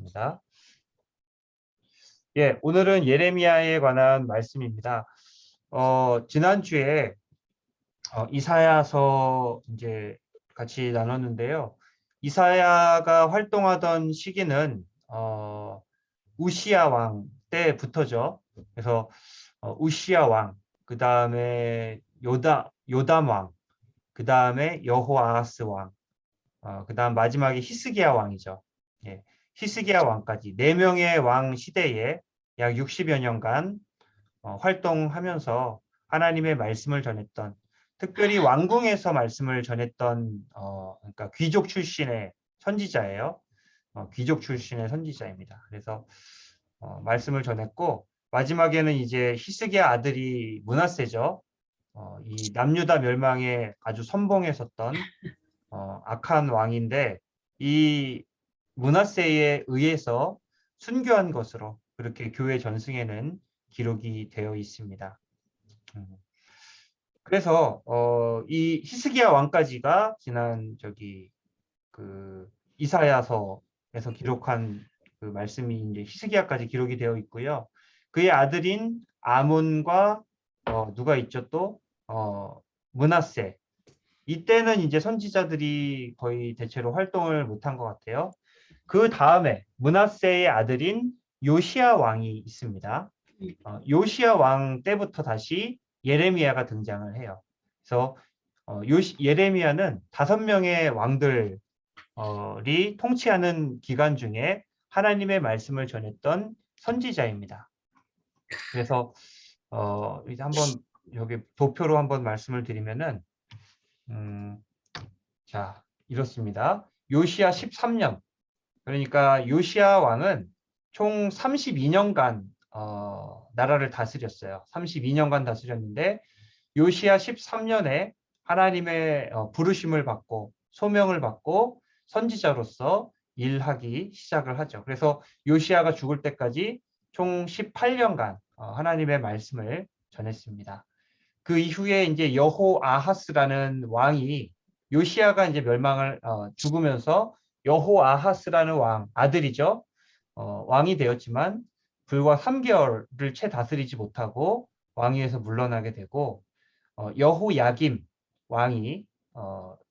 하겠습니다. 예, 오늘은 예레미야에 관한 말씀입니다. 지난주에 이사야서 이제 같이 나눴는데요. 이사야가 활동하던 시기는 우시야 왕 때부터죠. 그래서 우시야 왕, 그 다음에 요담 왕, 그 다음에 여호아하스 왕, 그 다음 마지막에 히스기야 왕이죠. 예, 히스기야 왕까지 4명의 왕 시대에 약 60여 년간 활동하면서 하나님의 말씀을 전했던, 특별히 왕궁에서 말씀을 전했던 그러니까 귀족 출신의 선지자예요. 귀족 출신의 선지자입니다. 그래서 말씀을 전했고, 마지막에는 이제 히스기야 아들이 므낫세죠. 이 남유다 멸망에 아주 선봉에 섰던 악한 왕인데, 이 므낫세에 의해서 순교한 것으로 그렇게 교회 전승에는 기록이 되어 있습니다. 그래서 이 히스기야 왕까지가 지난 그 이사야서에서 기록한 그 말씀이 이제 히스기야까지 기록이 되어 있고요. 그의 아들인 아몬과 누가 있죠? 또 므낫세. 이때는 이제 선지자들이 거의 대체로 활동을 못한 것 같아요. 그 다음에 므낫세의 아들인 요시야 왕이 있습니다. 요시야 왕 때부터 다시 예레미야가 등장을 해요. 그래서 예레미야는 5명의 왕들이 통치하는 기간 중에 하나님의 말씀을 전했던 선지자입니다. 그래서 이제 한번 여기 도표로 한번 말씀을 드리면은 자, 이렇습니다. 요시야 13년. 그러니까 요시야 왕은 총 32년간 나라를 다스렸어요. 32년간 다스렸는데 요시야 13년에 하나님의 부르심을 받고 소명을 받고 선지자로서 일하기 시작을 하죠. 그래서 요시야가 죽을 때까지 총 18년간 하나님의 말씀을 전했습니다. 그 이후에 이제 여호아하스라는 왕이 요시야가 이제 죽으면서 여호아하스라는 왕 아들이죠. 왕이 되었지만 불과 3개월을 채 다스리지 못하고 왕위에서 물러나게 되고 여호야김 왕이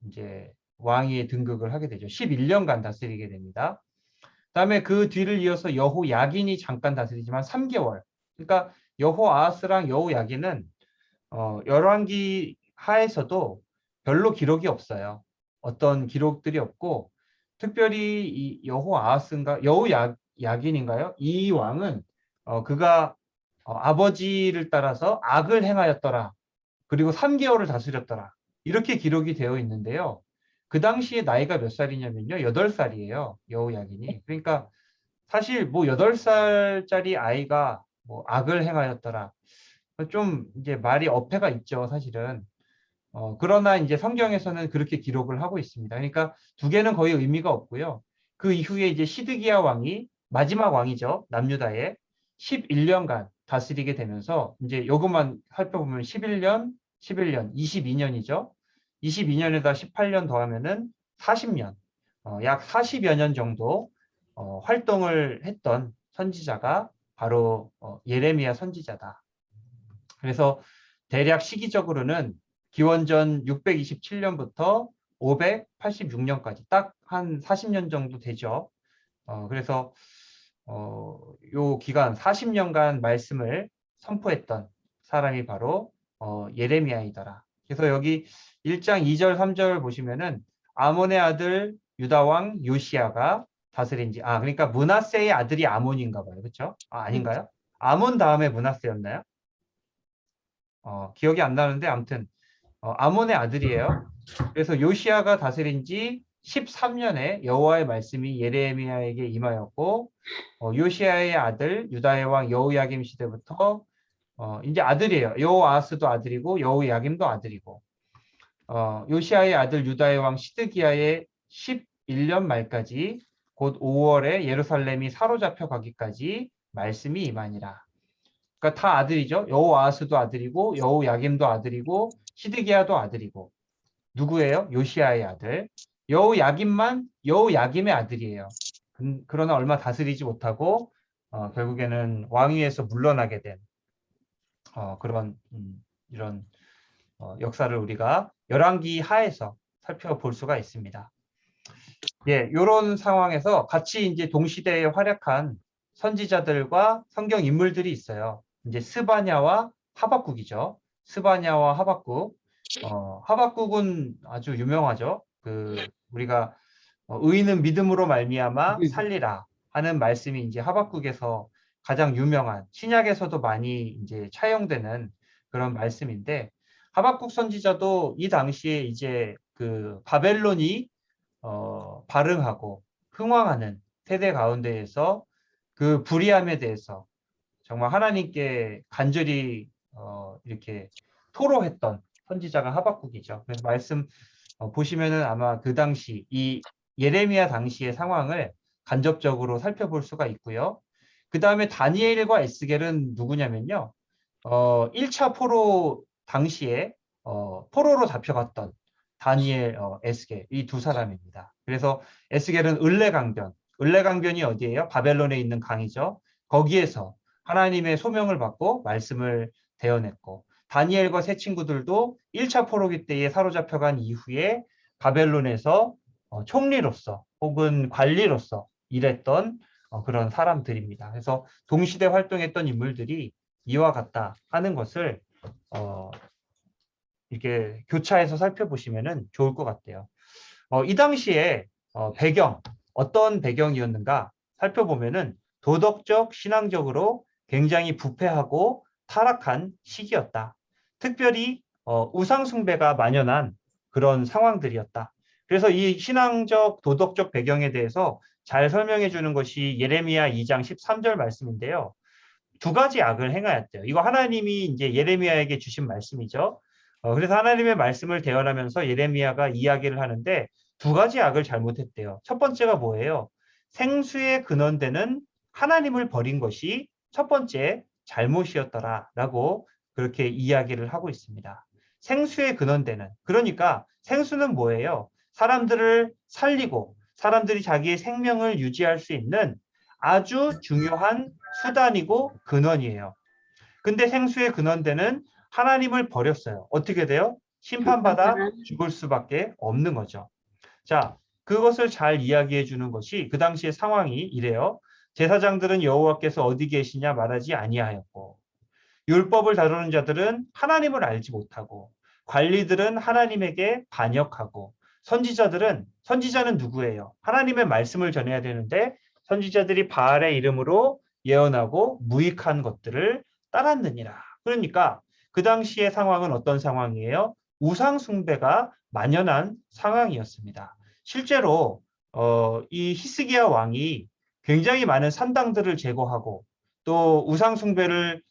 이제 왕위에 등극을 하게 되죠. 11년간 다스리게 됩니다. 그다음에 그 뒤를 이어서 여호야긴이 잠깐 다스리지만 3개월. 그러니까 여호아하스랑 여호야긴은 열왕기 하에서도 별로 기록이 없어요. 어떤 기록들이 없고, 특별히 이 여호아하스인가 여호야긴인가요? 이 왕은 그가 아버지를 따라서 악을 행하였더라. 그리고 3개월을 다스렸더라. 이렇게 기록이 되어 있는데요. 그 당시에 나이가 몇 살이냐면요. 8살이에요. 여호야긴이. 그러니까 사실 뭐 8살짜리 아이가 뭐 악을 행하였더라. 좀 이제 말이 어폐가 있죠, 사실은. 그러나 이제 성경에서는 그렇게 기록을 하고 있습니다. 그러니까 두 개는 거의 의미가 없고요. 그 이후에 이제 시드기야 왕이 마지막 왕이죠, 남유다에 11년간 다스리게 되면서 이제 요것만 살펴보면 11년, 22년이죠. 22년에다 18년 더하면은 40년, 약 40여 년 정도 활동을 했던 선지자가 바로 예레미야 선지자다. 그래서 대략 시기적으로는 기원전 627년부터 586년까지 딱 한 40년 정도 되죠. 그래서 요 기간 40년간 말씀을 선포했던 사람이 바로 예레미야이더라. 그래서 여기 1장 2절 3절 보시면은 아몬의 아들 유다 왕 요시야가 다스린 지, 그러니까 므낫세의 아들이 아몬인가 봐요. 그렇죠? 아닌가요? 아몬 다음에 므낫세였나요? 기억이 안 나는데 아무튼 아몬의 아들이에요. 그래서 요시야가 다스린 지 13년에 여호와의 말씀이 예레미야에게 임하였고 요시야의 아들 유다의 왕 여호야김 시대부터 이제 아들이에요. 여호아하스도 아들이고 여호야김도 아들이고 요시야의 아들 유다의 왕 시드기야의 11년 말까지 곧 5월에 예루살렘이 사로잡혀 가기까지 말씀이 임하니라. 그러니까 다 아들이죠. 여호아하스도 아들이고 여호야김도 아들이고 시드기야도 아들이고 누구예요? 요시야의 아들. 여호야김의 아들이에요. 그러나 얼마 다스리지 못하고 결국에는 왕위에서 물러나게 된 그런 이런 역사를 우리가 열왕기 하에서 살펴볼 수가 있습니다. 예, 이런 상황에서 같이 이제 동시대에 활약한 선지자들과 성경 인물들이 있어요. 이제 스바냐와 하박국이죠. 스바냐와 하박국. 하박국은 아주 유명하죠. 우리가 의인은 믿음으로 말미암아 살리라 하는 말씀이 이제 하박국에서 가장 유명한 신약에서도 많이 이제 차용되는 그런 말씀인데 하박국 선지자도 이 당시에 이제 바벨론이 발흥하고 흥왕하는 세대 가운데에서 그 불의함에 대해서 정말 하나님께 간절히 이렇게 토로했던 선지자가 하박국이죠. 그래서 말씀 보시면은 아마 그 당시 이 예레미야 당시의 상황을 간접적으로 살펴볼 수가 있고요. 그 다음에 다니엘과 에스겔은 누구냐면요. 1차 포로 당시에 포로로 잡혀갔던 다니엘, 에스겔 이 두 사람입니다. 그래서 에스겔은 을레강변, 을레강변이 어디예요? 바벨론에 있는 강이죠. 거기에서 하나님의 소명을 받고 말씀을 대어냈고 다니엘과 세 친구들도 1차 포로기 때에 사로잡혀간 이후에 바벨론에서 총리로서 혹은 관리로서 일했던 그런 사람들입니다. 그래서 동시대 활동했던 인물들이 이와 같다 하는 것을 이렇게 교차해서 살펴보시면 좋을 것 같아요. 이 당시에 배경, 어떤 배경이었는가 살펴보면은 도덕적, 신앙적으로 굉장히 부패하고 타락한 시기였다. 특별히 우상숭배가 만연한 그런 상황들이었다. 그래서 이 신앙적, 도덕적 배경에 대해서 잘 설명해 주는 것이 예레미야 2장 13절 말씀인데요. 두 가지 악을 행하였대요. 이거 하나님이 이제 예레미야에게 주신 말씀이죠. 그래서 하나님의 말씀을 대언하면서 예레미야가 이야기를 하는데 두 가지 악을 잘못했대요. 첫 번째가 뭐예요? 생수의 근원되는 하나님을 버린 것이 첫 번째 잘못이었더라라고 그렇게 이야기를 하고 있습니다. 생수의 근원되는 그러니까 생수는 뭐예요? 사람들을 살리고 사람들이 자기의 생명을 유지할 수 있는 아주 중요한 수단이고 근원이에요. 근데 생수의 근원되는 하나님을 버렸어요. 어떻게 돼요? 심판받아 죽을 수밖에 없는 거죠. 자, 그것을 잘 이야기해 주는 것이 그 당시의 상황이 이래요. 제사장들은 여호와께서 어디 계시냐 말하지 아니하였고 율법을 다루는 자들은 하나님을 알지 못하고 관리들은 하나님에게 반역하고 선지자는 누구예요? 하나님의 말씀을 전해야 되는데 선지자들이 바알의 이름으로 예언하고 무익한 것들을 따랐느니라. 그러니까 그 당시의 상황은 어떤 상황이에요? 우상 숭배가 만연한 상황이었습니다. 실제로 이 히스기야 왕이 굉장히 많은 산당들을 제거하고 또 우상들을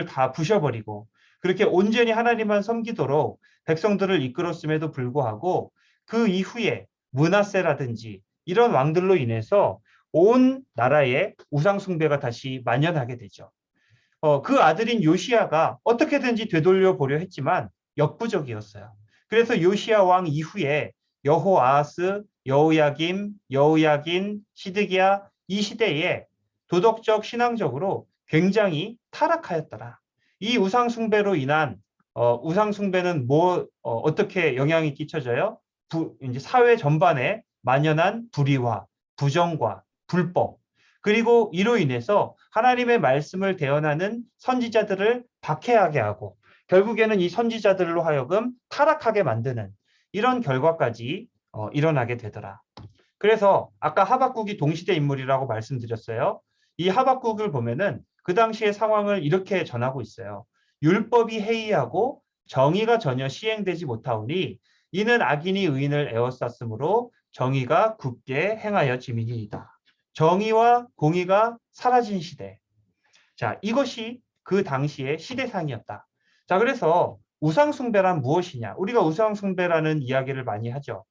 다 부셔버리고 그렇게 온전히 하나님만 섬기도록 백성들을 이끌었음에도 불구하고 그 이후에 므낫세라든지 이런 왕들로 인해서 온 나라에 우상숭배가 다시 만연하게 되죠. 그 아들인 요시야가 어떻게든지 되돌려 보려 했지만 역부족이었어요. 그래서 요시야 왕 이후에 여호아하스, 여호야김, 여호야긴, 시드기야 이 시대에 도덕적, 신앙적으로 굉장히 타락하였더라. 이 우상숭배로 인한 우상숭배는 어떻게 영향이 끼쳐져요? 이제 사회 전반에 만연한 불의와 부정과 불법 그리고 이로 인해서 하나님의 말씀을 대언하는 선지자들을 박해하게 하고 결국에는 이 선지자들로 하여금 타락하게 만드는 이런 결과까지 일어나게 되더라. 그래서 아까 하박국이 동시대 인물이라고 말씀드렸어요. 이 하박국을 보면은 그 당시의 상황을 이렇게 전하고 있어요. 율법이 해이하고 정의가 전혀 시행되지 못하오니 이는 악인이 의인을 에워쌌으므로 정의가 굳게 행하여 지민이이다. 정의와 공의가 사라진 시대. 자, 이것이 그 당시의 시대상이었다. 자, 그래서 우상숭배란 무엇이냐? 우리가 우상숭배라는 이야기를 많이 하죠.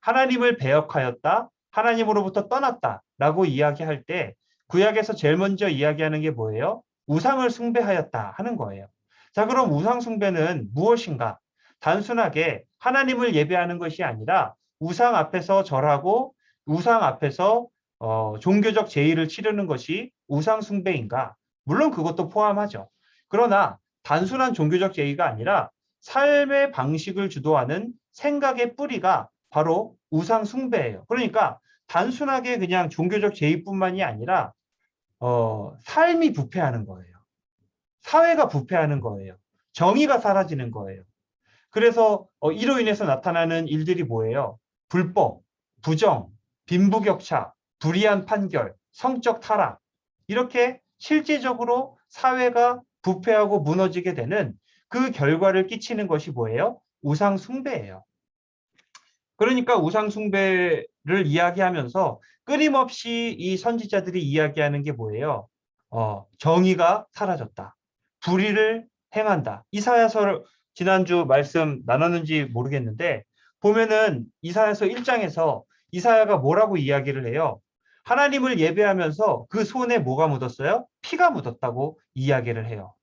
하나님을 배역하였다, 하나님으로부터 떠났다라고 이야기할 때 구약에서 제일 먼저 이야기하는 게 뭐예요? 우상을 숭배하였다 하는 거예요. 자, 그럼 우상 숭배는 무엇인가? 단순하게 하나님을 예배하는 것이 아니라 우상 앞에서 절하고 우상 앞에서 종교적 제의를 치르는 것이 우상 숭배인가? 물론 그것도 포함하죠. 그러나 단순한 종교적 제의가 아니라 삶의 방식을 주도하는 생각의 뿌리가 바로 우상 숭배예요. 그러니까 단순하게 그냥 종교적 제의뿐만이 아니라 삶이 부패하는 거예요. 사회가 부패하는 거예요. 정의가 사라지는 거예요. 그래서 이로 인해서 나타나는 일들이 뭐예요? 불법, 부정, 빈부격차, 불이한 판결, 성적 타락. 이렇게 실질적으로 사회가 부패하고 무너지게 되는 그 결과를 끼치는 것이 뭐예요? 우상 숭배예요. 그러니까 우상 숭배를 이야기하면서 끊임없이 이 선지자들이 이야기하는 게 뭐예요? 정의가 사라졌다. 불의를 행한다. 이사야서 지난주 말씀 나눴는지 모르겠는데 보면은 이사야서 1장에서 이사야가 뭐라고 이야기를 해요? 하나님을 예배하면서 그 손에 뭐가 묻었어요? 피가 묻었다고 이야기를 해요.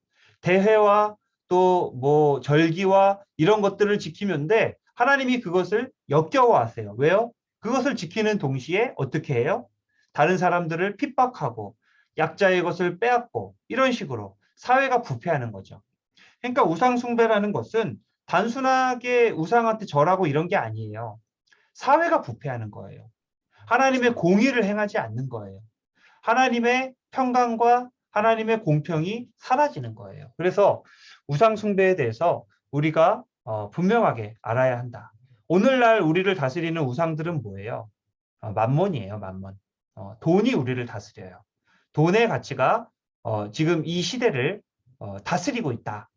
대회와 또 뭐 절기와 이런 것들을 지키는데 하나님이 그것을 역겨워하세요. 왜요? 그것을 지키는 동시에 어떻게 해요? 다른 사람들을 핍박하고 약자의 것을 빼앗고 이런 식으로 사회가 부패하는 거죠. 그러니까 우상 숭배라는 것은 단순하게 우상한테 절하고 이런 게 아니에요. 사회가 부패하는 거예요. 하나님의 공의를 행하지 않는 거예요. 하나님의 평강과 하나님의 공평이 사라지는 거예요. 그래서 우상 숭배에 대해서 우리가 분명하게 알아야 한다. 오늘날 우리를 다스리는 우상들은 뭐예요? 만몬이에요, 만몬. 돈이 우리를 다스려요. 돈의 가치가 지금 이 시대를 다스리고 있다.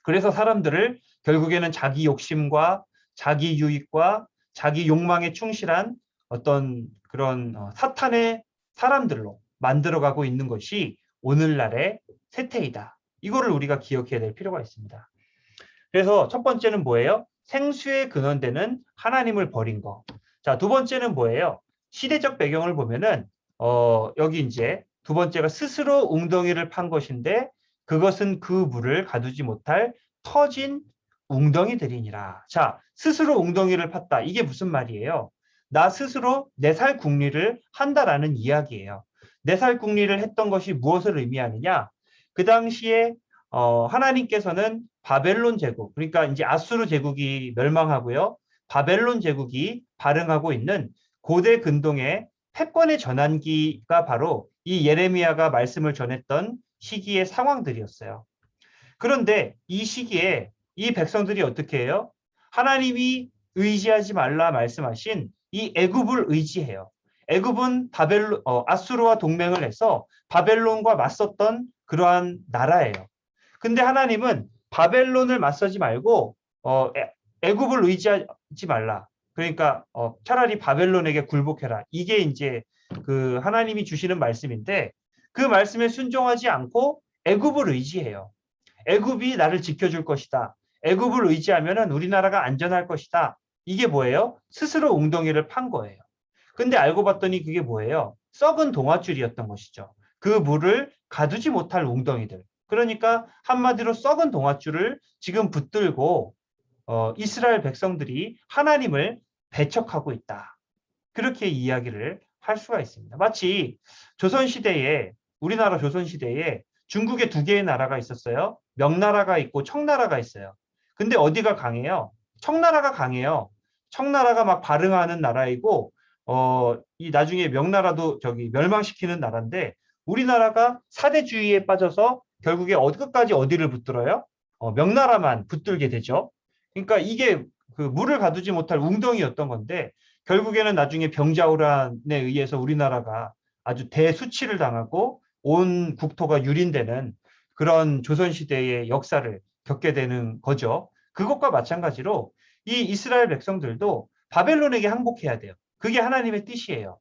그래서 사람들을 결국에는 자기 욕심과 자기 유익과 자기 욕망에 충실한 어떤 그런 사탄의 사람들로 만들어가고 있는 것이 오늘날의 세태이다. 이거를 우리가 기억해야 될 필요가 있습니다. 그래서 첫 번째는 뭐예요? 생수의 근원되는 하나님을 버린 거. 자, 두 번째는 뭐예요? 시대적 배경을 보면은 여기 이제 두 번째가 스스로 웅덩이를 판 것인데 그것은 그 물을 가두지 못할 터진 웅덩이들이니라. 자, 스스로 웅덩이를 팠다. 이게 무슨 말이에요? 나 스스로 내 살 궁리를 한다라는 이야기예요. 내 살 궁리를 했던 것이 무엇을 의미하느냐? 그 당시에 하나님께서는 바벨론 제국, 그러니까 이제 아수르 제국이 멸망하고요. 바벨론 제국이 발흥하고 있는 고대 근동의 패권의 전환기가 바로 이 예레미야가 말씀을 전했던 시기의 상황들이었어요. 그런데 이 시기에 이 백성들이 어떻게 해요? 하나님이 의지하지 말라 말씀하신 이 애굽을 의지해요. 애굽은 아수르와 동맹을 해서 바벨론과 맞섰던 그러한 나라예요. 근데 하나님은 바벨론을 맞서지 말고 애굽을 의지하지 말라. 그러니까 차라리 바벨론에게 굴복해라. 이게 이제 그 하나님이 주시는 말씀인데 그 말씀에 순종하지 않고 애굽을 의지해요. 애굽이 나를 지켜줄 것이다. 애굽을 의지하면은 우리나라가 안전할 것이다. 이게 뭐예요? 스스로 웅덩이를 판 거예요. 근데 알고 봤더니 그게 뭐예요? 썩은 동아줄이었던 것이죠. 그 물을 가두지 못할 웅덩이들. 그러니까 한마디로 썩은 동아줄을 지금 붙들고 이스라엘 백성들이 하나님을 배척하고 있다. 그렇게 이야기를 할 수가 있습니다. 마치 조선시대에 우리나라 조선시대에 중국에 두 개의 나라가 있었어요. 명나라가 있고 청나라가 있어요. 근데 어디가 강해요? 청나라가 강해요. 청나라가 막 발흥하는 나라이고 이 나중에 명나라도 저기 멸망시키는 나라인데 우리나라가 사대주의에 빠져서 결국에 끝까지 어디를 붙들어요? 명나라만 붙들게 되죠. 그러니까 이게 그 물을 가두지 못할 웅덩이였던 건데 결국에는 나중에 병자호란에 의해서 우리나라가 아주 대수치를 당하고 온 국토가 유린되는 그런 조선시대의 역사를 겪게 되는 거죠. 그것과 마찬가지로 이 이스라엘 백성들도 바벨론에게 항복해야 돼요. 그게 하나님의 뜻이에요.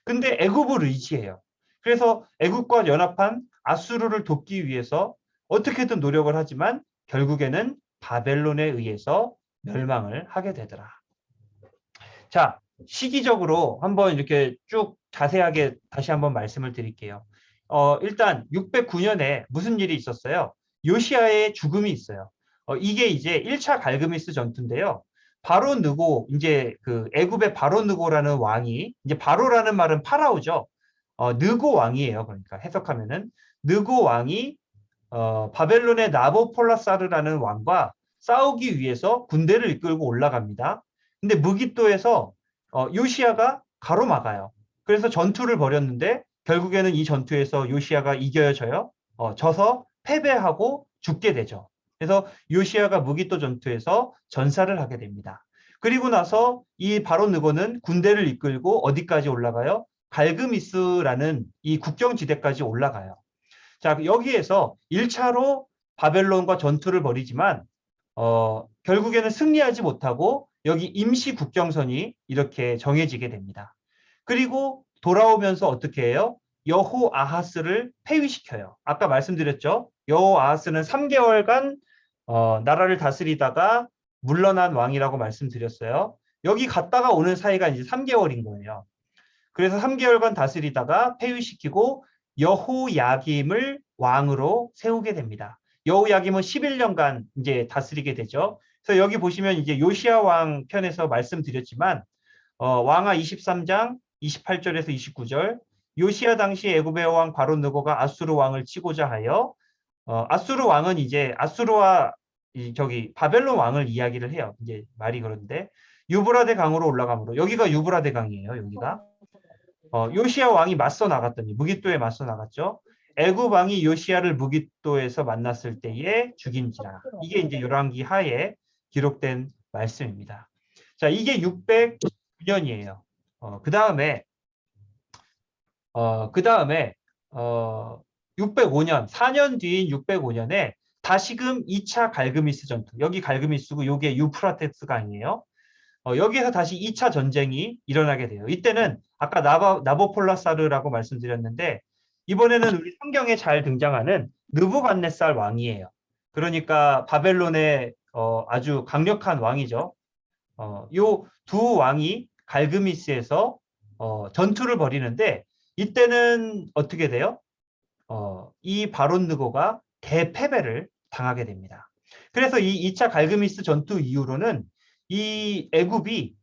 근데 애굽을 의지해요. 그래서 애굽과 연합한 아수르를 돕기 위해서 어떻게든 노력을 하지만 결국에는 바벨론에 의해서 멸망을 하게 되더라. 자, 시기적으로 한번 이렇게 쭉 자세하게 다시 한번 말씀을 드릴게요. 일단 609년에 무슨 일이 있었어요? 요시아의 죽음이 있어요. 이게 이제 1차 갈그미스 전투인데요. 바로 느고 이제 그 애굽의 바로 느고라는 왕이 이제 바로라는 말은 파라오죠. 느고 왕이에요. 그러니까 해석하면은 느고 왕이 바벨론의 나보폴라사르라는 왕과 싸우기 위해서 군대를 이끌고 올라갑니다. 근데 무기또에서 요시야가 가로막아요. 그래서 전투를 벌였는데 결국에는 이 전투에서 요시야가 이겨져요. 져서 패배하고 죽게 되죠. 그래서 요시야가 무기또 전투에서 전사를 하게 됩니다. 그리고 나서 이 바로 느고는 군대를 이끌고 어디까지 올라가요? 갈그미스라는 이 국경지대까지 올라가요. 자, 여기에서 1차로 바벨론과 전투를 벌이지만 결국에는 승리하지 못하고 여기 임시 국경선이 이렇게 정해지게 됩니다. 그리고 돌아오면서 어떻게 해요? 여호아하스를 폐위시켜요. 아까 말씀드렸죠? 여호아하스는 3개월간 나라를 다스리다가 물러난 왕이라고 말씀드렸어요. 여기 갔다가 오는 사이가 이제 3개월인 거예요. 그래서 3개월간 다스리다가 폐위시키고 여호야김을 왕으로 세우게 됩니다. 여호야김은 11년간 이제 다스리게 되죠. 그래서 여기 보시면 이제 요시야 왕 편에서 말씀드렸지만 왕하 23장 28절에서 29절 요시야 당시 애굽의 왕 바로 느고가 아수르 왕을 치고자 하여 아수르 왕은 이제 아수르와 저기 바벨론 왕을 이야기를 해요. 이제 말이 그런데 유브라데 강으로 올라가므로 여기가 유브라데 강이에요. 여기가 요시야 왕이 맞서 나갔더니 무깃도에 맞서 나갔죠. 애굽 왕이 요시야를 무깃도에서 만났을 때에 죽인지라. 이게 이제 열왕기 하에 기록된 말씀입니다. 자, 이게 609년이에요. 그 다음에 605년, 4년 뒤인 605년에 다시금 2차 갈그미스 전투. 여기 갈그미스고 요게 유프라테스 강이에요. 여기에서 다시 2차 전쟁이 일어나게 돼요. 이때는 아까 나보폴라사르라고 말씀드렸는데 이번에는 우리 성경에 잘 등장하는 느부갓네살 왕이에요. 그러니까 바벨론의 아주 강력한 왕이죠. 요 두 왕이 갈그미스에서 전투를 벌이는데 이때는 어떻게 돼요? 이 바론 느고가 대패배를 당하게 됩니다. 그래서 이 2차 갈그미스 전투 이후로는 이 애굽이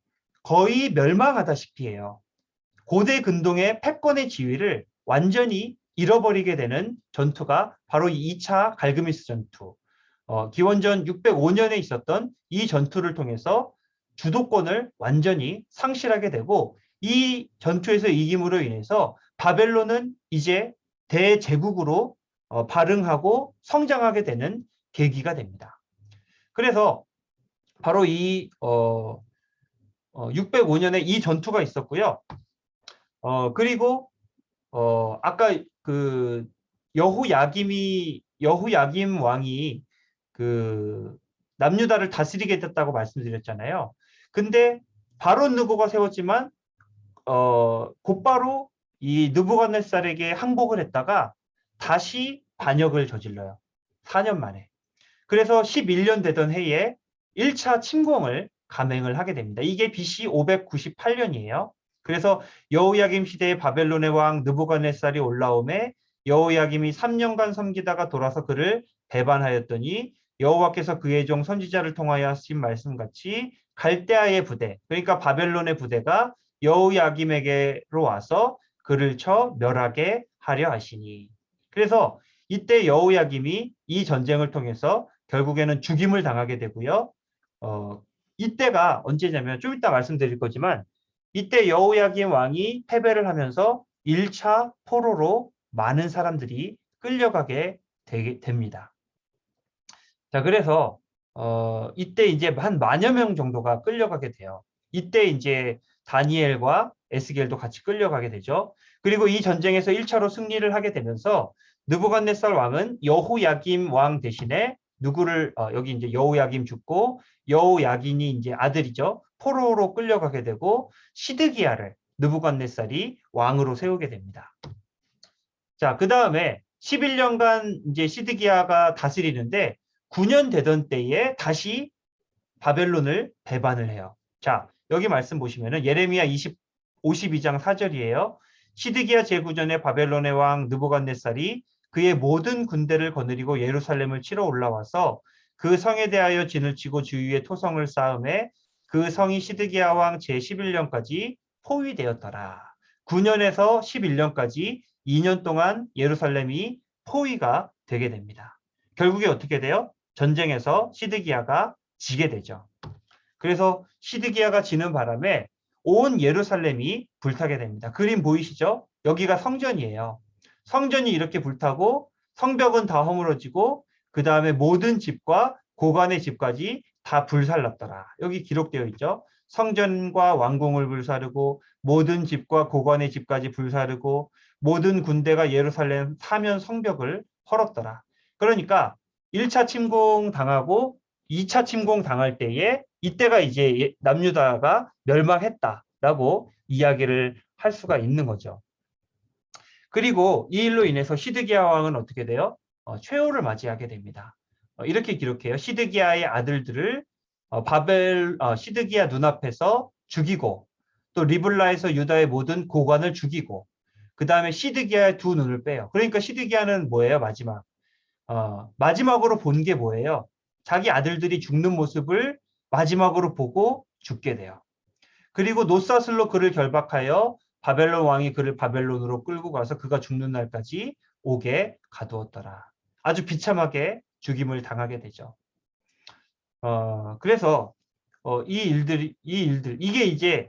거의 멸망하다시피 해요. 고대 근동의 패권의 지위를 완전히 잃어버리게 되는 전투가 바로 이 2차 갈그미스 전투. 기원전 605년에 있었던 이 전투를 통해서 주도권을 완전히 상실하게 되고 이 전투에서 이김으로 인해서 바벨론은 이제 대제국으로 발흥하고 성장하게 되는 계기가 됩니다. 그래서 바로 이 605년에 이 전투가 있었고요. 그리고 아까 그 여호야김 왕이 그 남유다를 다스리게 됐다고 말씀드렸잖아요. 근데 바론 느고가 세웠지만 곧바로 이 느부갓네살에게 항복을 했다가 다시 반역을 저질러요. 4년 만에. 그래서 11년 되던 해에 1차 침공을 감행을 하게 됩니다. 이게 BC 598년이에요. 그래서 여호야김 시대의 바벨론의 왕 느부갓네살이 올라오매 여호야김이 3년간 섬기다가 돌아서 그를 배반하였더니 여호와께서 그의 종 선지자를 통하여 하신 말씀같이 갈대아의 부대, 그러니까 바벨론의 부대가 여호야김에게로 와서 그를 쳐 멸하게 하려 하시니. 그래서 이때 여호야김이 이 전쟁을 통해서 결국에는 죽임을 당하게 되고요. 이때가 언제냐면 좀 이따 말씀드릴 거지만 이때 여호야김 왕이 패배를 하면서 1차 포로로 많은 사람들이 끌려가게 됩니다. 자, 그래서 이때 이제 한 10,000여 명 정도가 끌려가게 돼요. 이때 이제 다니엘과 에스겔도 같이 끌려가게 되죠. 그리고 이 전쟁에서 1차로 승리를 하게 되면서 느부갓네살 왕은 여호야김 왕 대신에 누구를 여기 이제 여호야김 죽고 여호야긴이 이제 아들이죠. 포로로 끌려가게 되고 시드기야를 느부갓네살이 왕으로 세우게 됩니다. 자, 그다음에 11년간 이제 시드기야가 다스리는데 9년 되던 때에 다시 바벨론을 배반을 해요. 자, 여기 말씀 보시면은 예레미야 52장 4절이에요. 시드기야 제9년에 바벨론의 왕 느부갓네살이 그의 모든 군대를 거느리고 예루살렘을 치러 올라와서 그 성에 대하여 진을 치고 주위에 토성을 쌓음에 그 성이 시드기야 왕 제11년까지 포위되었더라. 9년에서 11년까지 2년 동안 예루살렘이 포위가 되게 됩니다. 결국에 어떻게 돼요? 전쟁에서 시드기야가 지게 되죠. 그래서 시드기야가 지는 바람에 온 예루살렘이 불타게 됩니다. 그림 보이시죠? 여기가 성전이에요. 성전이 이렇게 불타고 성벽은 다 허물어지고 그 다음에 모든 집과 고관의 집까지 다 불살랐더라. 여기 기록되어 있죠. 성전과 왕궁을 불사르고 모든 집과 고관의 집까지 불사르고 모든 군대가 예루살렘 사면 성벽을 헐었더라. 그러니까 1차 침공 당하고 2차 침공 당할 때에 이때가 이제 남유다가 멸망했다라고 이야기를 할 수가 있는 거죠. 그리고 이 일로 인해서 시드기야 왕은 어떻게 돼요? 최후를 맞이하게 됩니다. 이렇게 기록해요. 시드기야의 아들들을 시드기야 눈앞에서 죽이고 또 리블라에서 유다의 모든 고관을 죽이고 그 다음에 시드기야의 두 눈을 빼요. 그러니까 시드기야는 뭐예요? 마지막으로 본 게 뭐예요? 자기 아들들이 죽는 모습을 마지막으로 보고 죽게 돼요. 그리고 노사슬로 그를 결박하여 바벨론 왕이 그를 바벨론으로 끌고 가서 그가 죽는 날까지 옥에 가두었더라. 아주 비참하게 죽임을 당하게 되죠. 그래서 이게 이제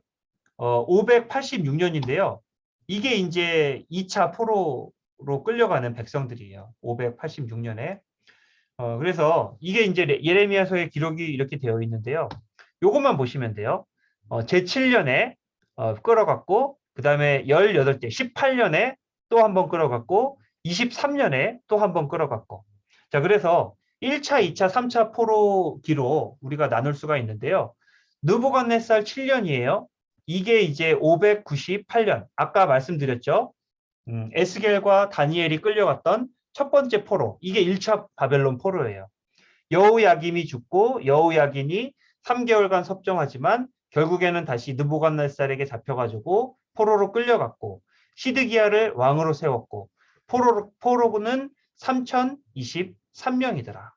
586년인데요. 이게 이제 2차 포로로 끌려가는 백성들이에요. 586년에. 그래서 이게 이제 예레미야서의 기록이 이렇게 되어 있는데요. 요것만 보시면 돼요. 제7년에 끌어갔고 그 다음에 18대 18년에 또 한 번 끌어갔고 23년에 또 한 번 끌어갔고 자 그래서 1차, 2차, 3차 포로기로 우리가 나눌 수가 있는데요. 느부갓네살 7년이에요. 이게 이제 598년 아까 말씀드렸죠. 에스겔과 다니엘이 끌려갔던 첫 번째 포로 이게 1차 바벨론 포로예요. 여호야김이 죽고 여호야긴이 3개월간 섭정하지만 결국에는 다시 느부갓네살에게 잡혀가지고 포로로 끌려갔고 시드기야를 왕으로 세웠고 포로는 3023명이더라.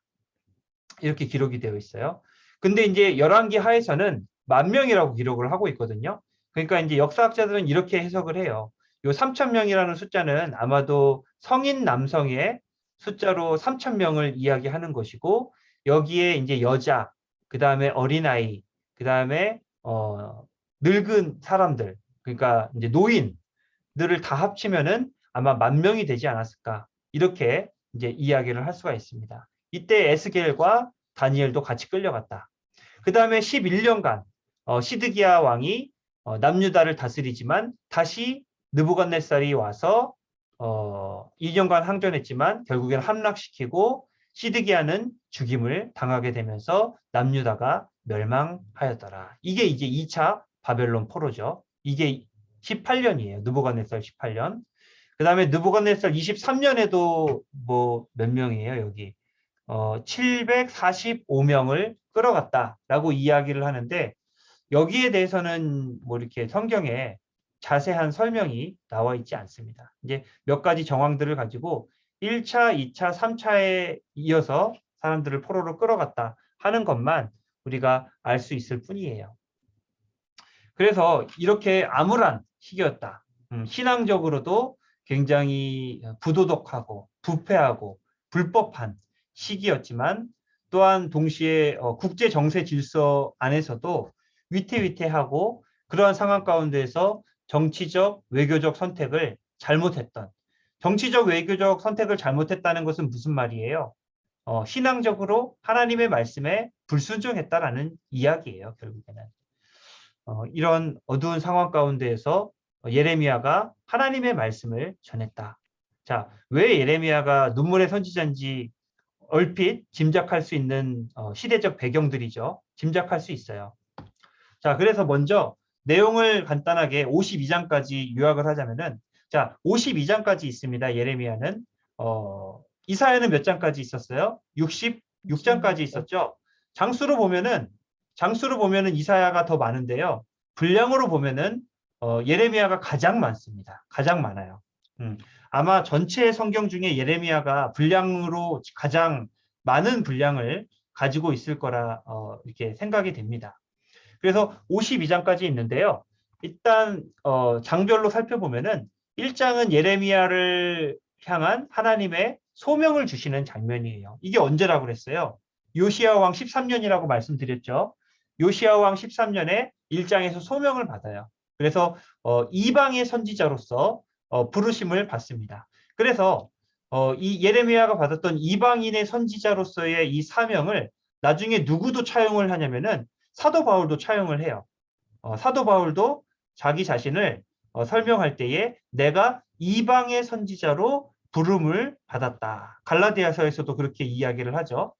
이렇게 기록이 되어 있어요. 근데 이제 열왕기 하에서는 10,000명이라고 기록을 하고 있거든요. 그러니까 이제 역사학자들은 이렇게 해석을 해요. 요 3,000명이라는 숫자는 아마도 성인 남성의 숫자로 3,000명을 이야기하는 것이고 여기에 이제 여자, 그 다음에 어린아이, 그 다음에 늙은 사람들, 그러니까 이제 노인들을 다 합치면은 아마 10,000명이 되지 않았을까 이렇게 이제 이야기를 할 수가 있습니다. 이때 에스겔과 다니엘도 같이 끌려갔다. 그 다음에 11년간 시드기야 왕이 남유다를 다스리지만 다시 느부갓네살이 와서 2년간 항전했지만 결국엔 함락시키고 시드기야는 죽임을 당하게 되면서 남유다가 멸망하였더라. 이게 이제 2차 바벨론 포로죠. 이게 18년이에요. 느부갓네살 18년. 그 다음에 느부갓네살 23년에도 뭐 몇 명이에요, 여기. 745명을 끌어갔다라고 이야기를 하는데 여기에 대해서는 뭐 이렇게 성경에 자세한 설명이 나와 있지 않습니다. 이제 몇 가지 정황들을 가지고 1차, 2차, 3차에 이어서 사람들을 포로로 끌어갔다 하는 것만 우리가 알 수 있을 뿐이에요. 그래서 이렇게 암울한 시기였다. 신앙적으로도 굉장히 부도덕하고 부패하고 불법한 시기였지만 또한 동시에 국제 정세 질서 안에서도 위태위태하고 그러한 상황 가운데에서 정치적, 외교적 선택을 잘못했던 정치적, 외교적 선택을 잘못했다는 것은 무슨 말이에요? 신앙적으로 하나님의 말씀에 불순종했다라는 이야기예요, 결국에는. 이런 어두운 상황 가운데에서 예레미야가 하나님의 말씀을 전했다. 자, 왜 예레미야가 눈물의 선지자인지 얼핏 짐작할 수 있는 시대적 배경들이죠. 짐작할 수 있어요. 자, 그래서 먼저 내용을 간단하게 52장까지 요약을 하자면은 자, 52장까지 있습니다. 예레미야는 이사야는 몇 장까지 있었어요? 66장까지 있었죠. 장수로 보면은 이사야가 더 많은데요. 분량으로 보면은 예레미야가 가장 많습니다. 가장 많아요. 아마 전체 성경 중에 예레미야가 분량으로 가장 많은 분량을 가지고 있을 거라 이렇게 생각이 됩니다. 그래서 52장까지 있는데요. 일단 장별로 살펴보면은 1장은 예레미야를 향한 하나님의 소명을 주시는 장면이에요. 이게 언제라고 그랬어요? 요시야 왕 13년이라고 말씀드렸죠. 요시야 왕 13년에 1장에서 소명을 받아요. 그래서 이방의 선지자로서 부르심을 받습니다. 그래서 이 예레미야가 받았던 이방인의 선지자로서의 이 사명을 나중에 누구도 차용을 하냐면은 사도 바울도 차용을 해요. 사도 바울도 자기 자신을 설명할 때에 내가 이방의 선지자로 부름을 받았다. 갈라디아서에서도 그렇게 이야기를 하죠.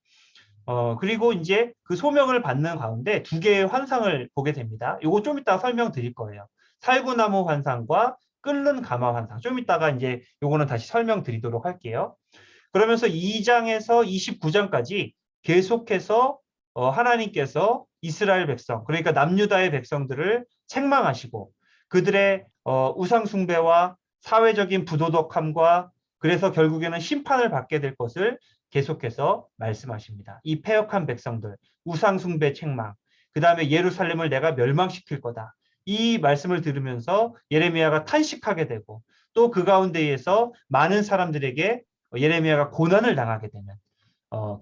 그리고 이제 그 소명을 받는 가운데 두 개의 환상을 보게 됩니다. 요거 좀 이따 설명드릴 거예요. 살구나무 환상과 끓는 가마 환상. 좀 이따가 이제 요거는 다시 설명드리도록 할게요. 그러면서 2장에서 29장까지 계속해서 하나님께서 이스라엘 백성, 그러니까 남유다의 백성들을 책망하시고 그들의 우상 숭배와 사회적인 부도덕함과 그래서 결국에는 심판을 받게 될 것을 계속해서 말씀하십니다. 이 패역한 백성들, 우상 숭배 책망, 그 다음에 예루살렘을 내가 멸망시킬 거다. 이 말씀을 들으면서 예레미야가 탄식하게 되고 또 그 가운데에서 많은 사람들에게 예레미야가 고난을 당하게 되는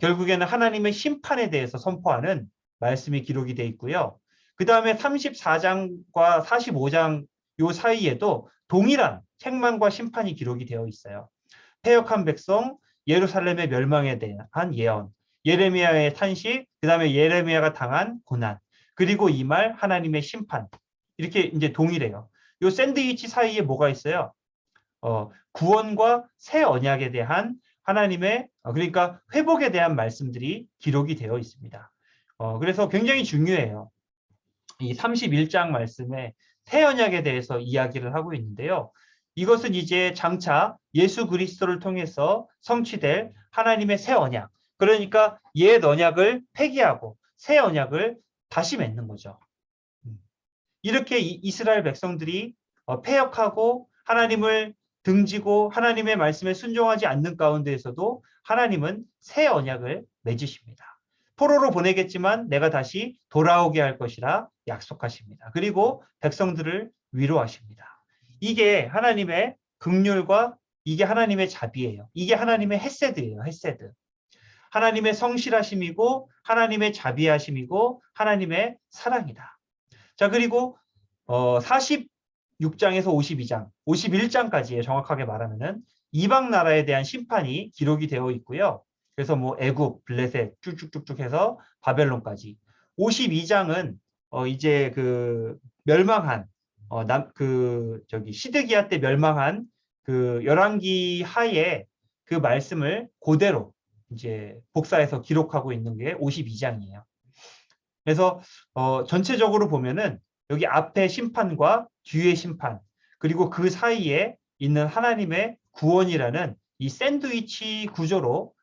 결국에는 하나님의 심판에 대해서 선포하는 말씀이 기록이 되어 있고요. 그 다음에 34장과 45장 요 사이에도 동일한 책망과 심판이 기록이 되어 있어요. 패역한 백성, 예루살렘의 멸망에 대한 예언, 예레미야의 탄식, 그 다음에 예레미야가 당한 고난, 그리고 이 말 하나님의 심판. 이렇게 이제 동일해요. 요 샌드위치 사이에 뭐가 있어요? 구원과 새 언약에 대한 하나님의 그러니까 회복에 대한 말씀들이 기록이 되어 있습니다. 그래서 굉장히 중요해요. 이 31장 말씀에 새 언약에 대해서 이야기를 하고 있는데요. 이것은 이제 장차 예수 그리스도를 통해서 성취될 하나님의 새 언약. 그러니까 옛 언약을 폐기하고 새 언약을 다시 맺는 거죠. 이렇게 이스라엘 백성들이 패역하고 하나님을 등지고 하나님의 말씀에 순종하지 않는 가운데에서도 하나님은 새 언약을 맺으십니다. 포로로 보내겠지만 내가 다시 돌아오게 할 것이라 약속하십니다. 그리고 백성들을 위로하십니다. 이게 하나님의 긍휼과 이게 하나님의 자비예요. 이게 하나님의 헤세드예요. 헤세드. 하나님의 성실하심이고 하나님의 자비하심이고 하나님의 사랑이다. 자, 그리고 46장에서 52장, 51장까지에 정확하게 말하면은 이방 나라에 대한 심판이 기록이 되어 있고요. 그래서 뭐 애굽, 블레셋 쭉쭉쭉쭉 해서 바벨론까지. 52장은 이제 그 멸망한 시드기야 때 멸망한 그 열왕기 하에 그 말씀을 그대로 이제 복사해서 기록하고 있는 게 52장이에요. 그래서 전체적으로 보면은 여기 앞에 심판과 뒤에 심판 그리고 그 사이에 있는 하나님의 구원이라는 이 샌드위치 구조로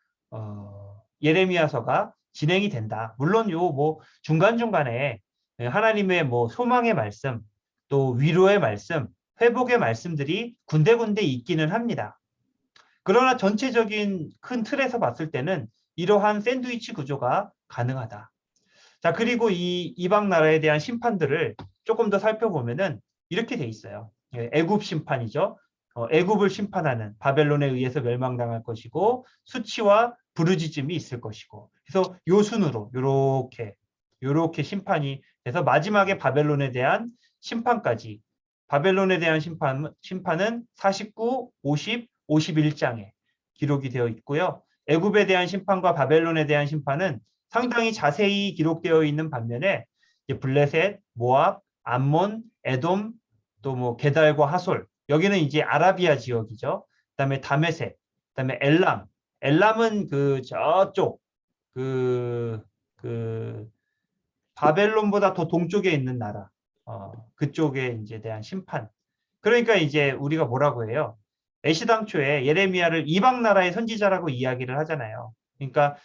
예레미야서가 진행이 된다. 물론 요 뭐 중간중간에 하나님의 뭐 소망의 말씀 또 위로의 말씀 회복의 말씀들이 군데군데 있기는 합니다. 그러나 전체적인 큰 틀에서 봤을 때는 이러한 샌드위치 구조가 가능하다. 자, 그리고 이 이방 나라에 대한 심판들을 조금 더 살펴보면은 이렇게 돼 있어요. 애굽 심판이죠. 애굽을 심판하는 바벨론에 의해서 멸망당할 것이고 수치와 부르짖음이 있을 것이고. 그래서 요 순으로 요렇게 심판이 돼서 마지막에 바벨론에 대한 심판까지 바벨론에 대한 심판은 49, 50, 51장에 기록이 되어 있고요. 애굽에 대한 심판과 바벨론에 대한 심판은 상당히 자세히 기록되어 있는 반면에 블레셋, 모압, 암몬, 에돔, 또 뭐 게달과 하솔 여기는 이제 아라비아 지역이죠. 그다음에 다메섹, 그다음에 엘람, 엘람은 그 저쪽 그 바벨론보다 더 동쪽에 있는 나라, 그쪽에 이제 대한 심판. 그러니까 이제 우리가 뭐라고 해요? 애시당초에 예레미야를 이방 나라의 선지자라고 이야기를 하잖아요. 그러니까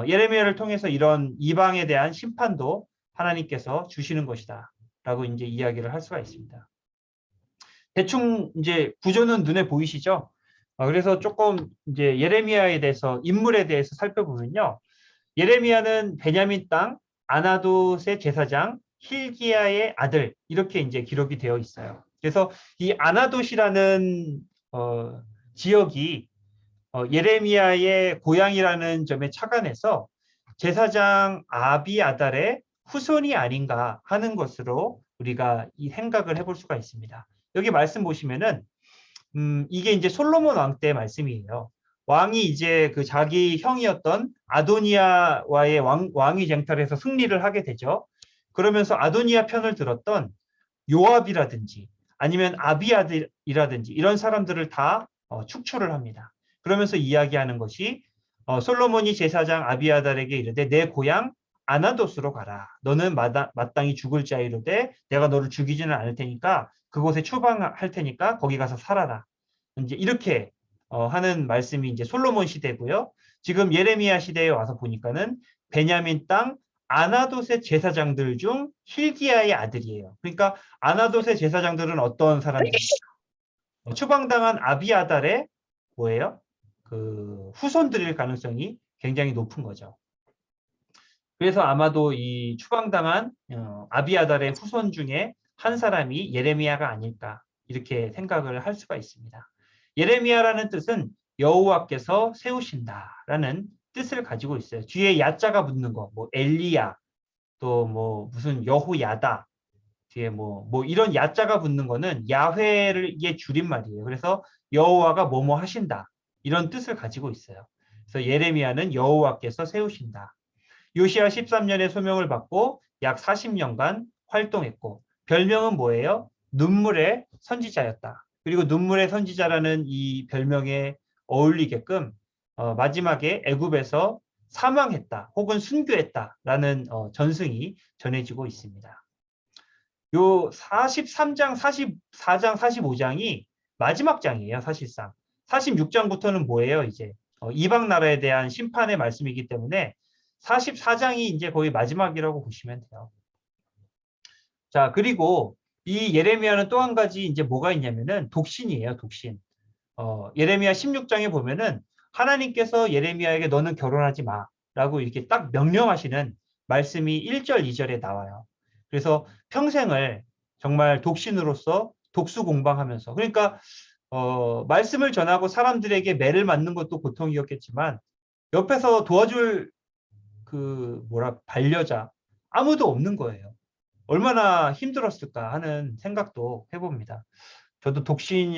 예레미야를 통해서 이런 이방에 대한 심판도 하나님께서 주시는 것이다. 라고 이제 이야기를 할 수가 있습니다. 대충 이제 구조는 눈에 보이시죠? 그래서 조금 이제 예레미야에 대해서 인물에 대해서 살펴보면요. 예레미야는 베냐민 땅 아나돗의 제사장 힐기야의 아들 이렇게 이제 기록이 되어 있어요. 그래서 이 아나돗이라는 지역이 예레미야의 고향이라는 점에 착안해서 제사장 아비아달의 후손이 아닌가 하는 것으로 우리가 이 생각을 해볼 수가 있습니다. 여기 말씀 보시면은 이게 이제 솔로몬 왕 때 말씀이에요. 왕이 이제 그 자기 형이었던 아도니아와의 왕위 쟁탈에서 승리를 하게 되죠. 그러면서 아도니아 편을 들었던 요압이라든지 아니면 아비아들이라든지 이런 사람들을 다 축출을 합니다. 그러면서 이야기하는 것이 솔로몬이 제사장 아비아달에게 이르되 내 고향 아나돗으로 가라. 너는 마땅히 죽을 자이로되 내가 너를 죽이지는 않을 테니까 그곳에 추방할 테니까 거기 가서 살아라. 이제 이렇게 하는 말씀이 이제 솔로몬 시대고요. 지금 예레미야 시대에 와서 보니까는 베냐민 땅 아나돗의 제사장들 중 힐기야의 아들이에요. 그러니까 아나돗의 제사장들은 어떤 사람들입니까? 추방당한 아비아달의 뭐예요? 그 후손들일 가능성이 굉장히 높은 거죠. 그래서 아마도 이 추방당한 아비아달의 후손 중에 한 사람이 예레미야가 아닐까 이렇게 생각을 할 수가 있습니다. 예레미야라는 뜻은 여호와께서 세우신다라는 뜻을 가지고 있어요. 뒤에 야자가 붙는 거, 뭐 엘리야, 또 뭐 무슨 여호야다, 뒤에 뭐 이런 야자가 붙는 거는 야훼의 줄임말이에요. 그래서 여호와가 뭐뭐 하신다 이런 뜻을 가지고 있어요. 그래서 예레미야는 여호와께서 세우신다. 요시야 13년에 소명을 받고 약 40년간 활동했고 별명은 뭐예요? 눈물의 선지자였다. 그리고 눈물의 선지자라는 이 별명에 어울리게끔 마지막에 애굽에서 사망했다 혹은 순교했다라는 전승이 전해지고 있습니다. 요 43장, 44장, 45장이 마지막 장이에요. 사실상 46장부터는 뭐예요? 이제 이방 나라에 대한 심판의 말씀이기 때문에 44장이 이제 거의 마지막이라고 보시면 돼요. 자, 그리고 이 예레미야는 또 한 가지 이제 뭐가 있냐면은 독신이에요, 독신. 예레미야 16장에 보면은 하나님께서 예레미야에게 너는 결혼하지 마라고 이렇게 딱 명령하시는 말씀이 1절, 2절에 나와요. 그래서 평생을 정말 독신으로서 독수공방하면서 그러니까 말씀을 전하고 사람들에게 매를 맞는 것도 고통이었겠지만 옆에서 도와줄 그 반려자 아무도 없는 거예요. 얼마나 힘들었을까 하는 생각도 해봅니다. 저도 독신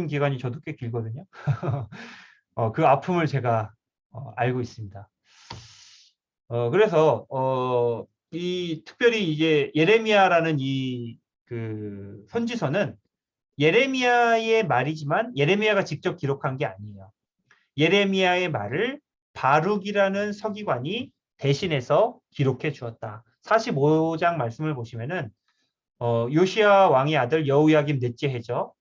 기간이 저도 꽤 길거든요. 그 아픔을 제가 알고 있습니다. 그래서 이 특별히 이제 예레미야라는 이 그 선지서는 예레미야의 말이지만 예레미야가 직접 기록한 게 아니에요. 예레미야의 말을 바룩이라는 서기관이 대신해서 기록해 주었다. 45장 말씀을 보시면은 요시야 왕의 아들 여호야김 넷째 해죠.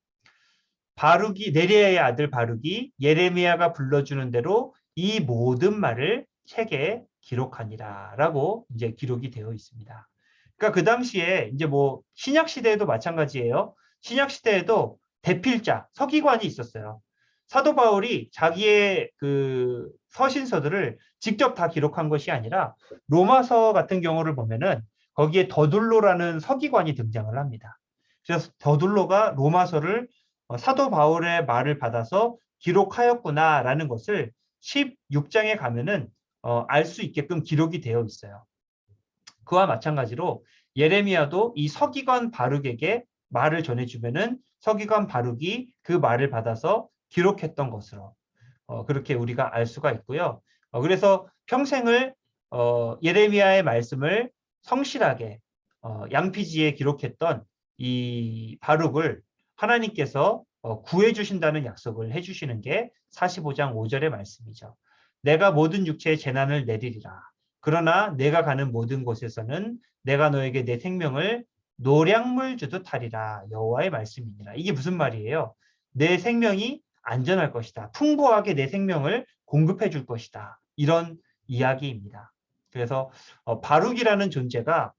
바룩이 네리야의 아들 바룩이 예레미야가 불러주는 대로 이 모든 말을 책에 기록하니라라고 이제 기록이 되어 있습니다. 그러니까 그 당시에 이제 뭐 신약 시대에도 마찬가지예요. 신약 시대에도 대필자, 서기관이 있었어요. 사도 바울이 자기의 그 서신서들을 직접 다 기록한 것이 아니라 로마서 같은 경우를 보면은 거기에 더둘로라는 서기관이 등장을 합니다. 그래서 더둘로가 로마서를 사도 바울의 말을 받아서 기록하였구나라는 것을 16장에 가면은 알 수 있게끔 기록이 되어 있어요. 그와 마찬가지로 예레미야도 이 서기관 바룩에게 말을 전해주면은 서기관 바룩이 그 말을 받아서 기록했던 것으로 그렇게 우리가 알 수가 있고요. 그래서 평생을 예레미야의 말씀을 성실하게 양피지에 기록했던 이 바룩을 하나님께서 구해 주신다는 약속을 해 주시는 게 45장 5절의 말씀이죠. 내가 모든 육체의 재난을 내리리라. 그러나 내가 가는 모든 곳에서는 내가 너에게 내 생명을 노량물 주듯 하리라. 여호와의 말씀이니라. 이게 무슨 말이에요? 내 생명이 안전할 것이다. 풍부하게 내 생명을 공급해 줄 것이다. 이런 이야기입니다. 그래서 바룩이라는 존재가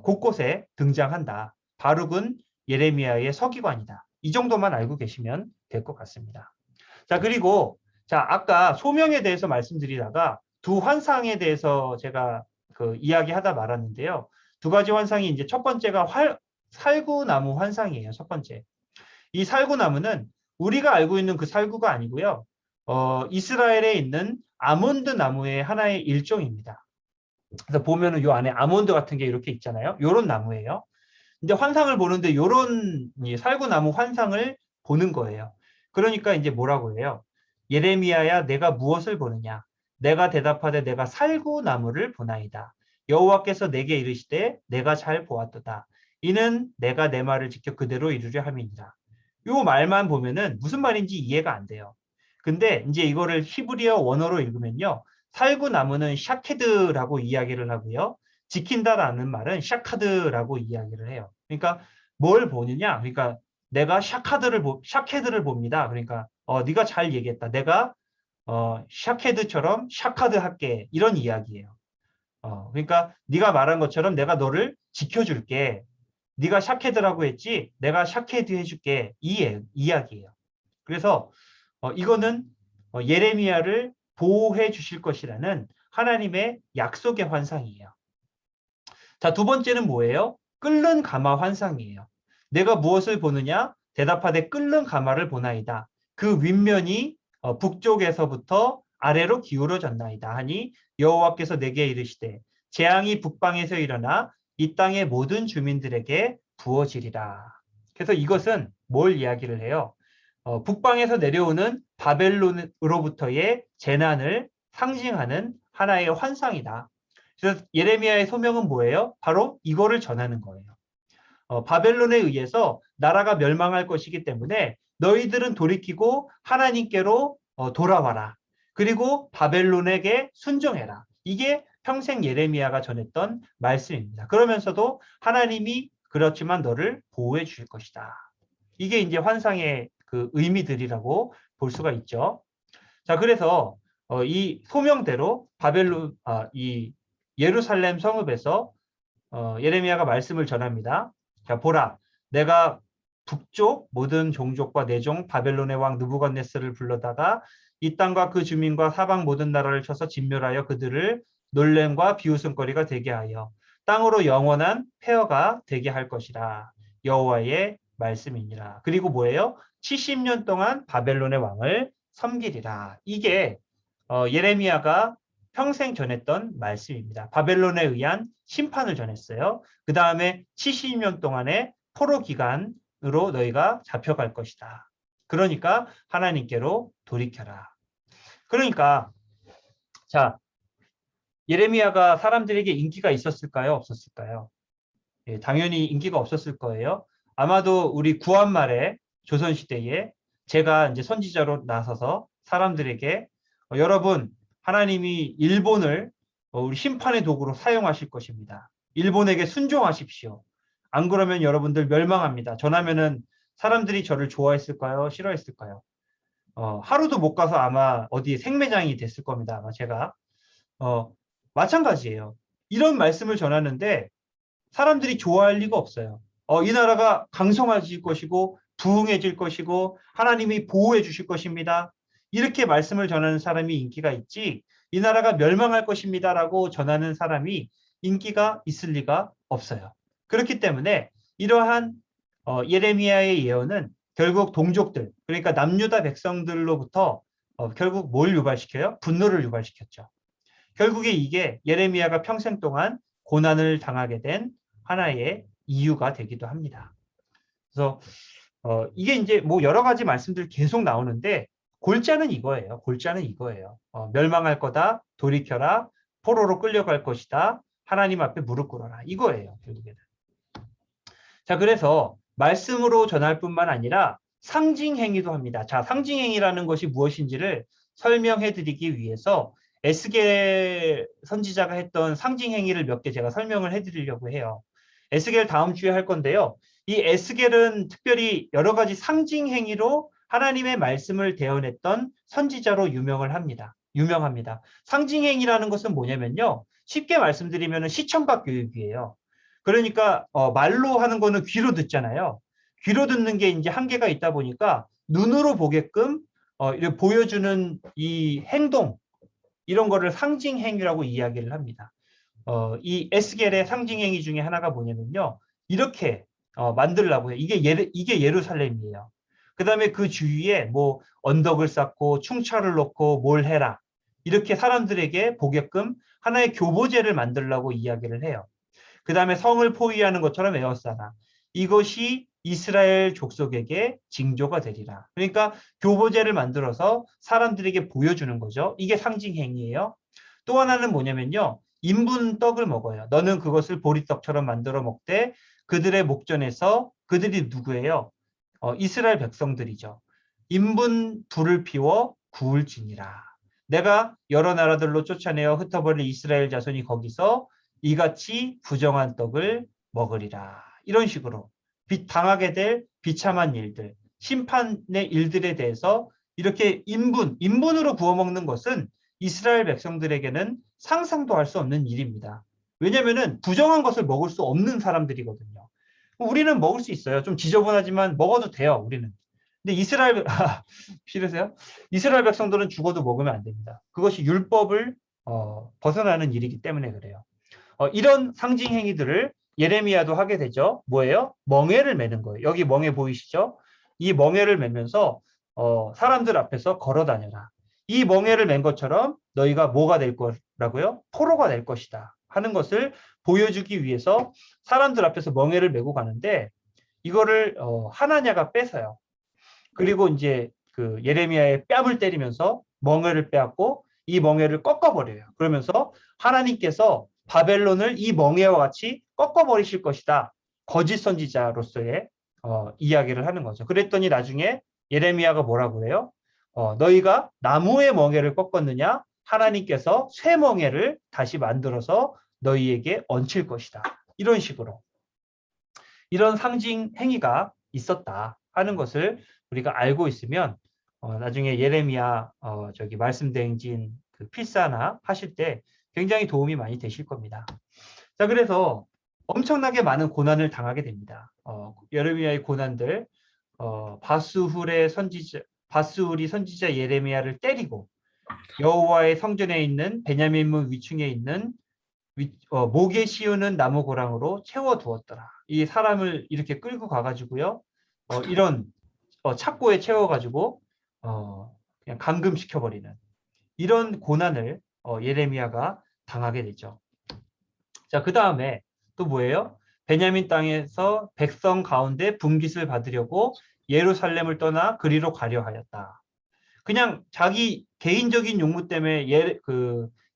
곳곳에 등장한다. 바룩은 예레미야의 서기관이다. 이 정도만 알고 계시면 될 것 같습니다. 자, 그리고 아까 소명에 대해서 말씀드리다가 두 환상에 대해서 제가 그 이야기하다 말았는데요. 두 가지 환상이 이제 첫 번째가 살구나무 환상이에요. 첫 번째. 이 살구나무는 우리가 알고 있는 그 살구가 아니고요. 이스라엘에 있는 아몬드 나무의 하나의 일종입니다. 그래서 보면은 요 안에 아몬드 같은 게 이렇게 있잖아요. 요런 나무예요. 근데 환상을 보는데 요런 살구나무 환상을 보는 거예요. 그러니까 이제 뭐라고 해요? 예레미야야 내가 무엇을 보느냐? 내가 대답하되 내가 살구나무를 보나이다. 여호와께서 내게 이르시되 내가 잘 보았도다. 이는 내가 내 말을 지켜 그대로 이루려 함이니라. 요 말만 보면은 무슨 말인지 이해가 안 돼요. 근데 이제 이거를 히브리어 원어로 읽으면요. 살구나무는 샤케드라고 이야기를 하고요. 지킨다라는 말은 샤카드라고 이야기를 해요. 그러니까 뭘 보느냐? 그러니까 내가 샤케드를 봅니다. 그러니까 네가 잘 얘기했다. 내가 샤케드처럼 샤카드 할게. 이런 이야기예요. 그러니까 네가 말한 것처럼 내가 너를 지켜줄게. 네가 샤케드라고 했지? 내가 샤케드 해줄게. 이 이야기예요. 그래서 이거는 예레미야를 보호해 주실 것이라는 하나님의 약속의 환상이에요. 자, 두 번째는 뭐예요? 끓는 가마 환상이에요. 내가 무엇을 보느냐? 대답하되 끓는 가마를 보나이다. 그 윗면이 북쪽에서부터 아래로 기울어졌나이다 하니 여호와께서 내게 이르시되 재앙이 북방에서 일어나 이 땅의 모든 주민들에게 부어지리라. 그래서 이것은 뭘 이야기를 해요? 북방에서 내려오는 바벨론으로부터의 재난을 상징하는 하나의 환상이다. 그래서 예레미야의 소명은 뭐예요? 바로 이거를 전하는 거예요. 바벨론에 의해서 나라가 멸망할 것이기 때문에 너희들은 돌이키고 하나님께로 돌아와라. 그리고 바벨론에게 순종해라. 이게 평생 예레미야가 전했던 말씀입니다. 그러면서도 하나님이 그렇지만 너를 보호해 주실 것이다. 이게 이제 환상의 그 의미들이라고 볼 수가 있죠. 자, 그래서 이 소명대로 이 예루살렘 성읍에서 예레미야가 말씀을 전합니다. 자, 보라, 내가 북쪽 모든 종족과 내종 바벨론의 왕 느부갓네스를 불러다가 이 땅과 그 주민과 사방 모든 나라를 쳐서 진멸하여 그들을 놀램과 비웃음거리가 되게 하여 땅으로 영원한 폐허가 되게 할 것이라. 여호와의 말씀이니라. 그리고 뭐예요? 70년 동안 바벨론의 왕을 섬기리라. 이게 예레미야가 평생 전했던 말씀입니다. 바벨론에 의한 심판을 전했어요. 그 다음에 70년 동안의 포로 기간으로 너희가 잡혀갈 것이다. 그러니까 하나님께로 돌이켜라. 그러니까 자, 예레미야가 사람들에게 인기가 있었을까요? 없었을까요? 예, 당연히 인기가 없었을 거예요. 아마도 우리 구한말에 조선시대에 제가 이제 선지자로 나서서 사람들에게 여러분 하나님이 일본을 우리 심판의 도구로 사용하실 것입니다. 일본에게 순종하십시오. 안 그러면 여러분들 멸망합니다. 전하면은 사람들이 저를 좋아했을까요? 싫어했을까요? 하루도 못 가서 아마 어디 생매장이 됐을 겁니다. 아마 제가 마찬가지예요. 이런 말씀을 전하는데 사람들이 좋아할 리가 없어요. 이 나라가 강성해질 것이고 부흥해질 것이고 하나님이 보호해 주실 것입니다. 이렇게 말씀을 전하는 사람이 인기가 있지 이 나라가 멸망할 것입니다라고 전하는 사람이 인기가 있을 리가 없어요. 그렇기 때문에 이러한 예레미야의 예언은 결국 동족들 그러니까 남유다 백성들로부터 결국 뭘 유발시켜요? 분노를 유발시켰죠. 결국에 이게 예레미야가 평생 동안 고난을 당하게 된 하나의 이유가 되기도 합니다. 그래서 이게 이제 뭐 여러 가지 말씀들 계속 나오는데 골자는 이거예요. 골자는 이거예요. 멸망할 거다. 돌이켜라. 포로로 끌려갈 것이다. 하나님 앞에 무릎 꿇어라. 이거예요. 결국에는. 자, 그래서 말씀으로 전할 뿐만 아니라 상징행위도 합니다. 자, 상징행위라는 것이 무엇인지를 설명해 드리기 위해서 에스겔 선지자가 했던 상징행위를 몇 개 제가 설명을 해 드리려고 해요. 에스겔 다음 주에 할 건데요. 이 에스겔은 특별히 여러 가지 상징행위로 하나님의 말씀을 대언했던 선지자로 유명합니다. 상징행위라는 것은 뭐냐면요. 쉽게 말씀드리면 시청각 교육이에요. 그러니까 말로 하는 거는 귀로 듣잖아요. 귀로 듣는 게 이제 한계가 있다 보니까 눈으로 보게끔 이렇게 보여주는 이 행동 이런 거를 상징행위라고 이야기를 합니다. 이 에스겔의 상징행위 중에 하나가 뭐냐면요. 이렇게 만들라고 해요. 이게 예루살렘이에요. 그 다음에 그 주위에 뭐 언덕을 쌓고 충처를 놓고 뭘 해라. 이렇게 사람들에게 보게끔 하나의 교보제를 만들라고 이야기를 해요. 그 다음에 성을 포위하는 것처럼 에워싸라. 이것이 이스라엘 족속에게 징조가 되리라. 그러니까 교보제를 만들어서 사람들에게 보여주는 거죠. 이게 상징행위예요. 또 하나는 뭐냐면요. 인분 떡을 먹어요. 너는 그것을 보리떡처럼 만들어 먹되 그들의 목전에서 그들이 누구예요? 이스라엘 백성들이죠. 인분 불을 피워 구울지니라. 내가 여러 나라들로 쫓아내어 흩어버릴 이스라엘 자손이 거기서 이같이 부정한 떡을 먹으리라. 이런 식으로 당하게 될 비참한 일들, 심판의 일들에 대해서 이렇게 인분으로 구워 먹는 것은 이스라엘 백성들에게는 상상도 할 수 없는 일입니다. 왜냐하면 부정한 것을 먹을 수 없는 사람들이거든요. 우리는 먹을 수 있어요. 좀 지저분하지만 먹어도 돼요. 우리는. 근데 싫으세요? 이스라엘 백성들은 죽어도 먹으면 안 됩니다. 그것이 율법을 벗어나는 일이기 때문에 그래요. 이런 상징 행위들을 예레미야도 하게 되죠. 뭐예요? 멍에를 매는 거예요. 여기 멍에 보이시죠? 이 멍에를 매면서 사람들 앞에서 걸어 다녀라. 이 멍에를 맨 것처럼 너희가 뭐가 될 거라고요? 포로가 될 것이다. 하는 것을 보여주기 위해서 사람들 앞에서 멍에를 메고 가는데 이거를 하나냐가 뺏어요. 그리고 이제 그 예레미야의 뺨을 때리면서 멍에를 빼앗고 이 멍에를 꺾어버려요. 그러면서 하나님께서 바벨론을 이 멍에와 같이 꺾어버리실 것이다. 거짓 선지자로서의 이야기를 하는 거죠. 그랬더니 나중에 예레미야가 뭐라고 해요? 너희가 나무의 멍에를 꺾었느냐? 하나님께서 새 멍에를 다시 만들어서 너희에게 얹힐 것이다. 이런 식으로. 이런 상징 행위가 있었다 하는 것을 우리가 알고 있으면 나중에 예레미야 저기 말씀 대행진 그 필사나 하실 때 굉장히 도움이 많이 되실 겁니다. 자, 그래서 엄청나게 많은 고난을 당하게 됩니다. 예레미야의 고난들, 바스훌이 선지자 예레미야를 때리고 여호와의 성전에 있는 베냐민 문 위층에 있는 목에 씌우는 나무 고랑으로 채워두었더라. 이 사람을 이렇게 끌고 가가지고요. 이런 착고에 채워가지고 그냥 감금시켜버리는 이런 고난을 예레미야가 당하게 되죠. 자, 그 다음에 또 뭐예요? 베냐민 땅에서 백성 가운데 분깃을 받으려고 예루살렘을 떠나 그리로 가려 하였다. 그냥 자기 개인적인 용무 때문에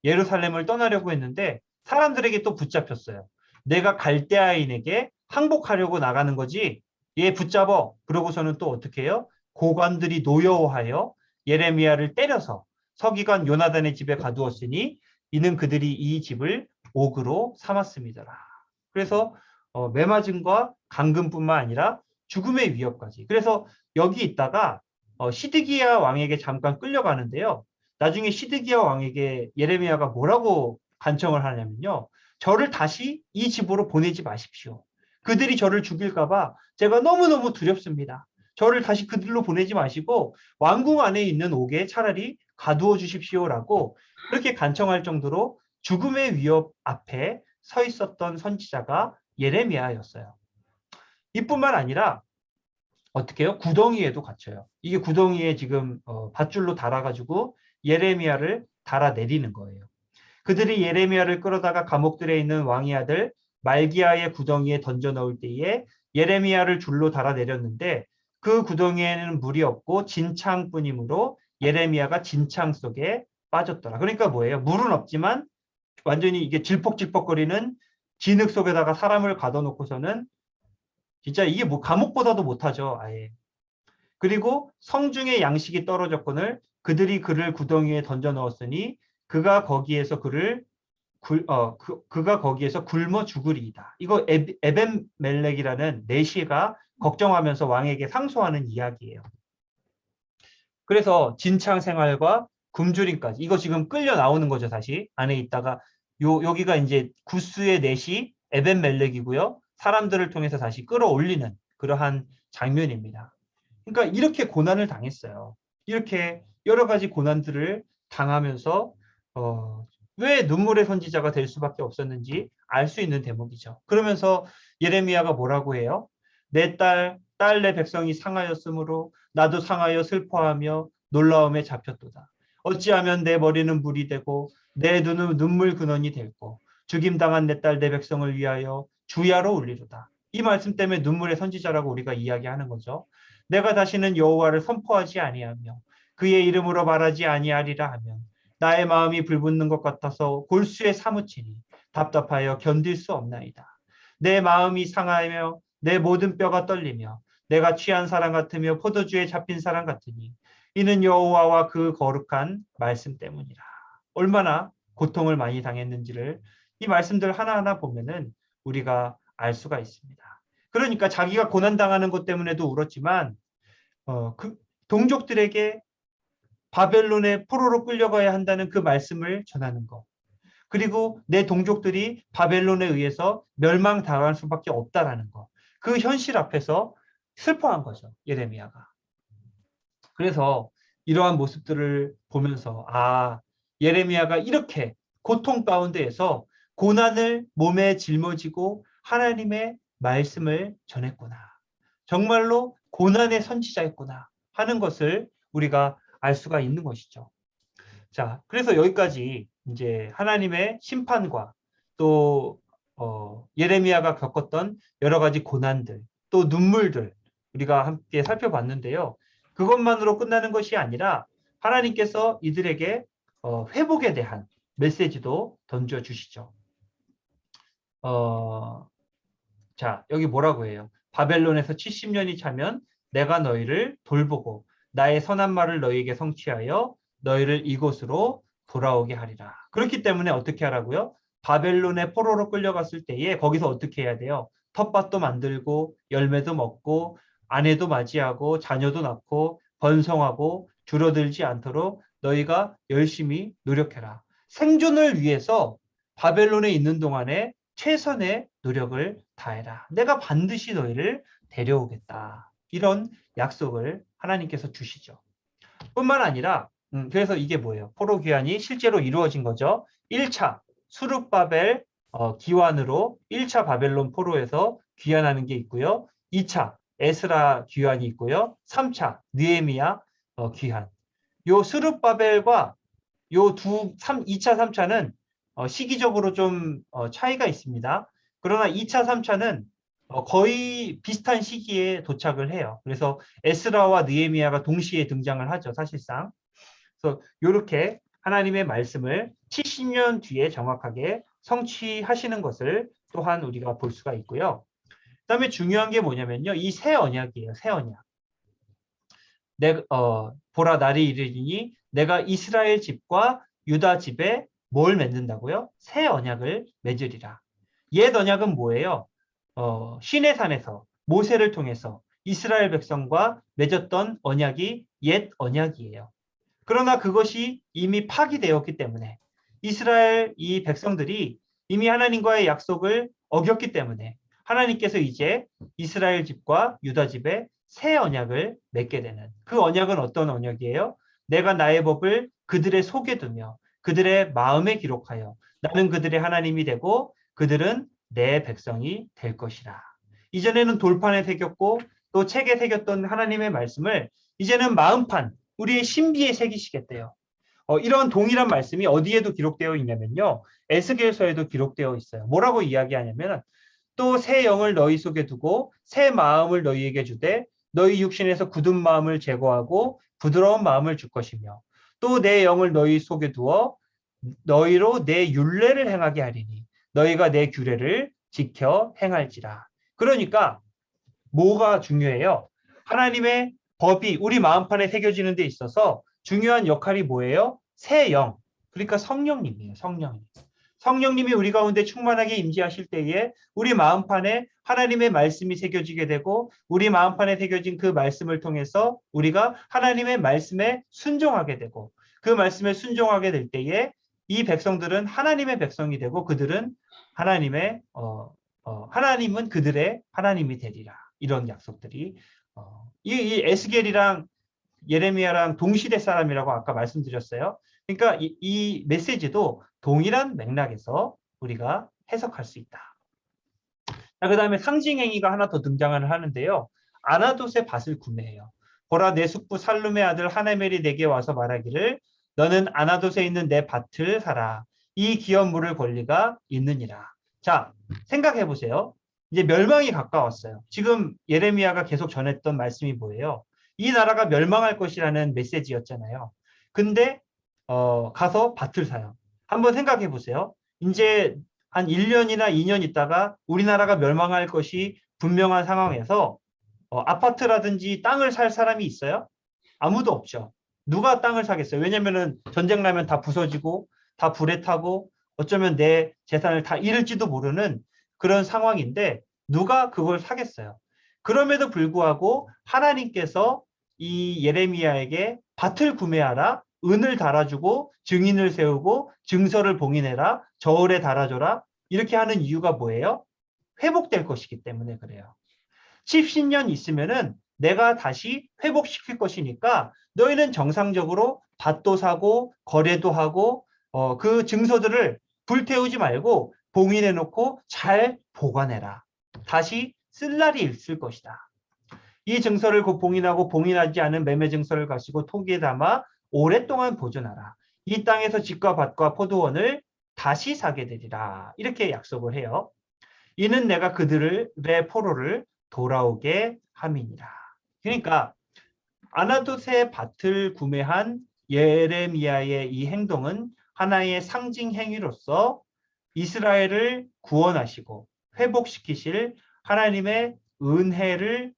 예루살렘을 떠나려고 했는데 사람들에게 또 붙잡혔어요. 내가 갈대아인에게 항복하려고 나가는 거지. 얘 붙잡어. 그러고서는 또 어떻게 해요? 고관들이 노여워하여 예레미야를 때려서 서기관 요나단의 집에 가두었으니 이는 그들이 이 집을 옥으로 삼았습니다. 그래서 매맞음과 감금뿐만 아니라 죽음의 위협까지. 그래서 여기 있다가 시드기야 왕에게 잠깐 끌려가는데요. 나중에 시드기야 왕에게 예레미야가 뭐라고 간청을 하냐면요. 저를 다시 이 집으로 보내지 마십시오. 그들이 저를 죽일까 봐 제가 너무너무 두렵습니다. 저를 다시 그들로 보내지 마시고 왕궁 안에 있는 옥에 차라리 가두어 주십시오라고 그렇게 간청할 정도로 죽음의 위협 앞에 서 있었던 선지자가 예레미야였어요. 이뿐만 아니라 어떻게 해요? 구덩이에도 갇혀요. 이게 구덩이에 지금 밧줄로 달아가지고 예레미야를 달아내리는 거예요. 그들이 예레미야를 끌어다가 감옥들에 있는 왕의 아들 말기야의 구덩이에 던져 넣을 때에 예레미야를 줄로 달아내렸는데 그 구덩이에는 물이 없고 진창뿐이므로 예레미야가 진창 속에 빠졌더라. 그러니까 뭐예요? 물은 없지만 완전히 이게 질퍽질퍽거리는 진흙 속에다가 사람을 가둬놓고서는 진짜 이게 뭐 감옥보다도 못하죠. 아예. 그리고 성중의 양식이 떨어졌거늘 그들이 그를 구덩이에 던져 넣었으니 그가 거기에서 그가 거기에서 굶어 죽으리이다. 이거 에벤멜렉이라는 내시가 걱정하면서 왕에게 상소하는 이야기예요. 그래서 진창 생활과 굶주림까지 이거 지금 끌려 나오는 거죠. 다시 안에 있다가 여기가 이제 구스의 내시 에벤멜렉이고요. 사람들을 통해서 다시 끌어올리는 그러한 장면입니다. 그러니까 이렇게 고난을 당했어요. 이렇게 여러 가지 고난들을 당하면서 왜 눈물의 선지자가 될 수밖에 없었는지 알 수 있는 대목이죠. 그러면서 예레미야가 뭐라고 해요? 내 딸 내 백성이 상하였으므로 나도 상하여 슬퍼하며 놀라움에 잡혔도다. 어찌하면 내 머리는 물이 되고 내 눈은 눈물 근원이 되고 죽임당한 내 딸 내 백성을 위하여 주야로 울리로다. 이 말씀 때문에 눈물의 선지자라고 우리가 이야기하는 거죠. 내가 다시는 여호와를 선포하지 아니하며 그의 이름으로 말하지 아니하리라 하면 나의 마음이 불붙는 것 같아서 골수에 사무치니 답답하여 견딜 수 없나이다. 내 마음이 상하며 내 모든 뼈가 떨리며 내가 취한 사람 같으며 포도주에 잡힌 사람 같으니 이는 여호와와 그 거룩한 말씀 때문이라. 얼마나 고통을 많이 당했는지를 이 말씀들 하나하나 보면은 우리가 알 수가 있습니다. 그러니까 자기가 고난당하는 것 때문에도 울었지만 그 동족들에게 바벨론의 포로로 끌려가야 한다는 그 말씀을 전하는 것. 그리고 내 동족들이 바벨론에 의해서 멸망당할 수밖에 없다라는 것. 그 현실 앞에서 슬퍼한 거죠. 예레미야가. 그래서 이러한 모습들을 보면서 예레미야가 이렇게 고통 가운데에서 고난을 몸에 짊어지고 하나님의 말씀을 전했구나. 정말로 고난의 선지자였구나 하는 것을 우리가 알 수가 있는 것이죠. 자, 그래서 여기까지 이제 하나님의 심판과 또 예레미야가 겪었던 여러 가지 고난들, 또 눈물들 우리가 함께 살펴봤는데요. 그것만으로 끝나는 것이 아니라 하나님께서 이들에게 회복에 대한 메시지도 던져주시죠. 자, 여기 뭐라고 해요? 바벨론에서 70년이 차면 내가 너희를 돌보고 나의 선한 말을 너희에게 성취하여 너희를 이곳으로 돌아오게 하리라. 그렇기 때문에 어떻게 하라고요? 바벨론의 포로로 끌려갔을 때에 거기서 어떻게 해야 돼요? 텃밭도 만들고 열매도 먹고 아내도 맞이하고 자녀도 낳고 번성하고 줄어들지 않도록 너희가 열심히 노력해라. 생존을 위해서 바벨론에 있는 동안에 최선의 노력을 다해라. 내가 반드시 너희를 데려오겠다. 이런 약속을 하나님께서 주시죠. 뿐만 아니라 그래서 이게 뭐예요? 포로 귀환이 실제로 이루어진 거죠. 1차 수룹바벨 기환으로 1차 바벨론 포로에서 귀환하는 게 있고요. 2차 에스라 귀환이 있고요. 3차 느헤미야 귀환. 요 수룹바벨과 요 2차, 3차는 시기적으로 좀 차이가 있습니다. 그러나 2차, 3차는 거의 비슷한 시기에 도착을 해요. 그래서 에스라와 느헤미야가 동시에 등장을 하죠, 사실상. 그래서 이렇게 하나님의 말씀을 70년 뒤에 정확하게 성취하시는 것을 또한 우리가 볼 수가 있고요. 그다음에 중요한 게 뭐냐면요, 이 새 언약이에요, 새 언약. 보라 날이 이르리니 내가 이스라엘 집과 유다 집에 뭘 맺는다고요? 새 언약을 맺으리라. 옛 언약은 뭐예요? 시내산에서 모세를 통해서 이스라엘 백성과 맺었던 언약이 옛 언약이에요. 그러나 그것이 이미 파기되었기 때문에 이스라엘 이 백성들이 이미 하나님과의 약속을 어겼기 때문에 하나님께서 이제 이스라엘 집과 유다 집에 새 언약을 맺게 되는 그 언약은 어떤 언약이에요? 내가 나의 법을 그들의 속에 두며 그들의 마음에 기록하여 나는 그들의 하나님이 되고 그들은 내 백성이 될 것이라. 이전에는 돌판에 새겼고 또 책에 새겼던 하나님의 말씀을 이제는 마음판, 우리의 신비에 새기시겠대요. 이런 동일한 말씀이 어디에도 기록되어 있냐면요. 에스겔서에도 기록되어 있어요. 뭐라고 이야기하냐면 또 새 영을 너희 속에 두고 새 마음을 너희에게 주되 너희 육신에서 굳은 마음을 제거하고 부드러운 마음을 줄 것이며 또 내 영을 너희 속에 두어 너희로 내 율례를 행하게 하리니 너희가 내 규례를 지켜 행할지라. 그러니까 뭐가 중요해요? 하나님의 법이 우리 마음판에 새겨지는 데 있어서 중요한 역할이 뭐예요? 새 영. 그러니까 성령님이에요. 성령님. 성령님이 우리 가운데 충만하게 임재하실 때에 우리 마음판에 하나님의 말씀이 새겨지게 되고 우리 마음판에 새겨진 그 말씀을 통해서 우리가 하나님의 말씀에 순종하게 되고 그 말씀에 순종하게 될 때에 이 백성들은 하나님의 백성이 되고 그들은 하나님은 그들의 하나님이 되리라. 이런 약속들이 이 에스겔이랑 예레미야랑 동시대 사람이라고 아까 말씀드렸어요. 그러니까 이 메시지도 동일한 맥락에서 우리가 해석할 수 있다. 자, 그다음에 상징행위가 하나 더 등장을 하는데요. 아나돗의 밭을 구매해요. 보라, 내 숙부 살룸의 아들 하네멜이 내게 와서 말하기를 너는 아나돗에 있는 내 밭을 사라. 이 기업 물을 권리가 있느니라. 자, 생각해 보세요. 이제 멸망이 가까웠어요. 지금 예레미야가 계속 전했던 말씀이 뭐예요? 이 나라가 멸망할 것이라는 메시지였잖아요. 근데 가서 밭을 사요. 한번 생각해 보세요. 이제 한 1년이나 2년 있다가 우리나라가 멸망할 것이 분명한 상황에서 아파트라든지 땅을 살 사람이 있어요? 아무도 없죠. 누가 땅을 사겠어요? 왜냐면은 전쟁 나면 다 부서지고 다 불에 타고 어쩌면 내 재산을 다 잃을지도 모르는 그런 상황인데 누가 그걸 사겠어요? 그럼에도 불구하고 하나님께서 이 예레미야에게 밭을 구매하라, 은을 달아주고 증인을 세우고 증서를 봉인해라, 저울에 달아줘라 이렇게 하는 이유가 뭐예요? 회복될 것이기 때문에 그래요. 10년 있으면은 내가 다시 회복시킬 것이니까 너희는 정상적으로 밭도 사고 거래도 하고 그 증서들을 불태우지 말고 봉인해 놓고 잘 보관해라. 다시 쓸 날이 있을 것이다. 이 증서를 곧 봉인하고 봉인하지 않은 매매 증서를 가지고 토기에 담아 오랫동안 보존하라. 이 땅에서 집과 밭과 포도원을 다시 사게 되리라. 이렇게 약속을 해요. 이는 내가 그들의 포로를 돌아오게 함이니라. 그러니까 아나돗의 밭을 구매한 예레미야의 이 행동은 하나의 상징 행위로서 이스라엘을 구원하시고 회복시키실 하나님의 은혜를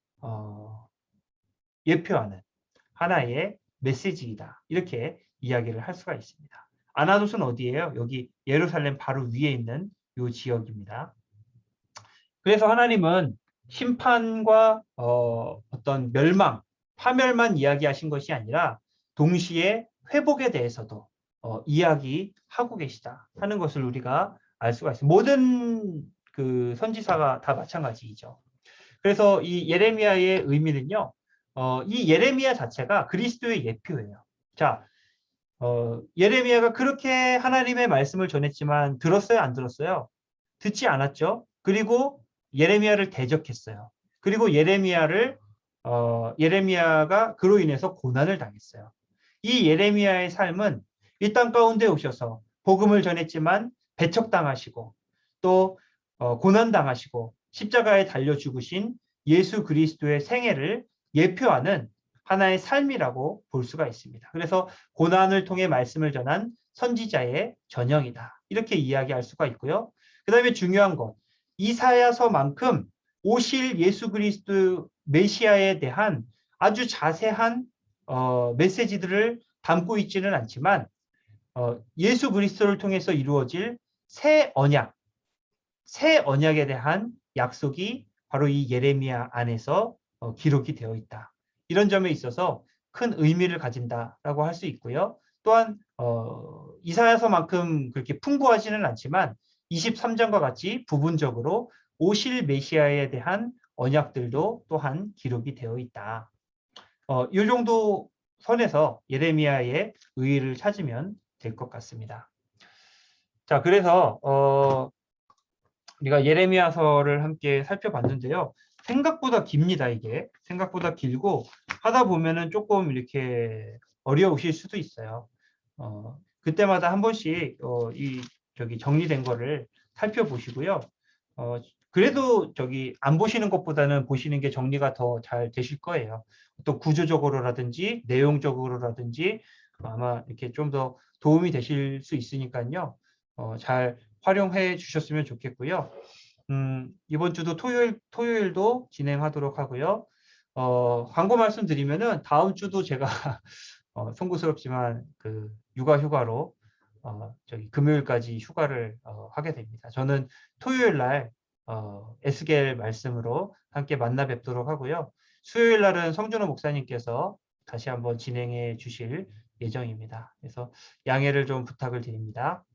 예표하는 하나의 메시지이다. 이렇게 이야기를 할 수가 있습니다. 아나돗은 어디예요? 여기 예루살렘 바로 위에 있는 이 지역입니다. 그래서 하나님은 심판과 어떤 멸망, 파멸만 이야기하신 것이 아니라 동시에 회복에 대해서도 이야기하고 계시다 하는 것을 우리가 알 수가 있습니다. 모든 그 선지사가 다 마찬가지이죠. 그래서 이 예레미야의 의미는요. 이 예레미야 자체가 그리스도의 예표예요. 자, 예레미야가 그렇게 하나님의 말씀을 전했지만 들었어요? 안 들었어요? 듣지 않았죠? 그리고 예레미야를 대적했어요. 그리고 예레미야가 그로 인해서 고난을 당했어요. 이 예레미야의 삶은 이 땅 가운데 오셔서 복음을 전했지만 배척당하시고 또 고난당하시고 십자가에 달려 죽으신 예수 그리스도의 생애를 예표하는 하나의 삶이라고 볼 수가 있습니다. 그래서 고난을 통해 말씀을 전한 선지자의 전형이다. 이렇게 이야기할 수가 있고요. 그 다음에 중요한 것, 이사야서만큼 오실 예수 그리스도 메시아에 대한 아주 자세한 메시지들을 담고 있지는 않지만 예수 그리스도를 통해서 이루어질 새 언약에 대한 약속이 바로 이 예레미야 안에서 기록이 되어 있다. 이런 점에 있어서 큰 의미를 가진다라고 할 수 있고요. 또한 이사야서만큼 그렇게 풍부하지는 않지만 23장과 같이 부분적으로 오실 메시아에 대한 언약들도 또한 기록이 되어 있다. 이 정도 선에서 예레미야의 의의를 찾으면 될 것 같습니다. 자, 그래서 우리가 예레미야서를 함께 살펴봤는데요. 생각보다 깁니다, 이게. 생각보다 길고 하다 보면은 조금 이렇게 어려우실 수도 있어요. 그때마다 한 번씩 저기 정리된 거를 살펴보시고요. 그래도 저기 안 보시는 것보다는 보시는 게 정리가 더 잘 되실 거예요. 또 구조적으로라든지 내용적으로라든지 아마 이렇게 좀 더 도움이 되실 수 있으니까요. 잘 활용해 주셨으면 좋겠고요. 이번 주도 토요일도 진행하도록 하고요. 광고 말씀드리면은 다음 주도 제가 송구스럽지만 그 육아 휴가로 저기 금요일까지 휴가를 하게 됩니다. 저는 토요일 날 에스겔 말씀으로 함께 만나 뵙도록 하고요. 수요일 날은 성준호 목사님께서 다시 한번 진행해 주실 예정입니다. 그래서 양해를 좀 부탁을 드립니다.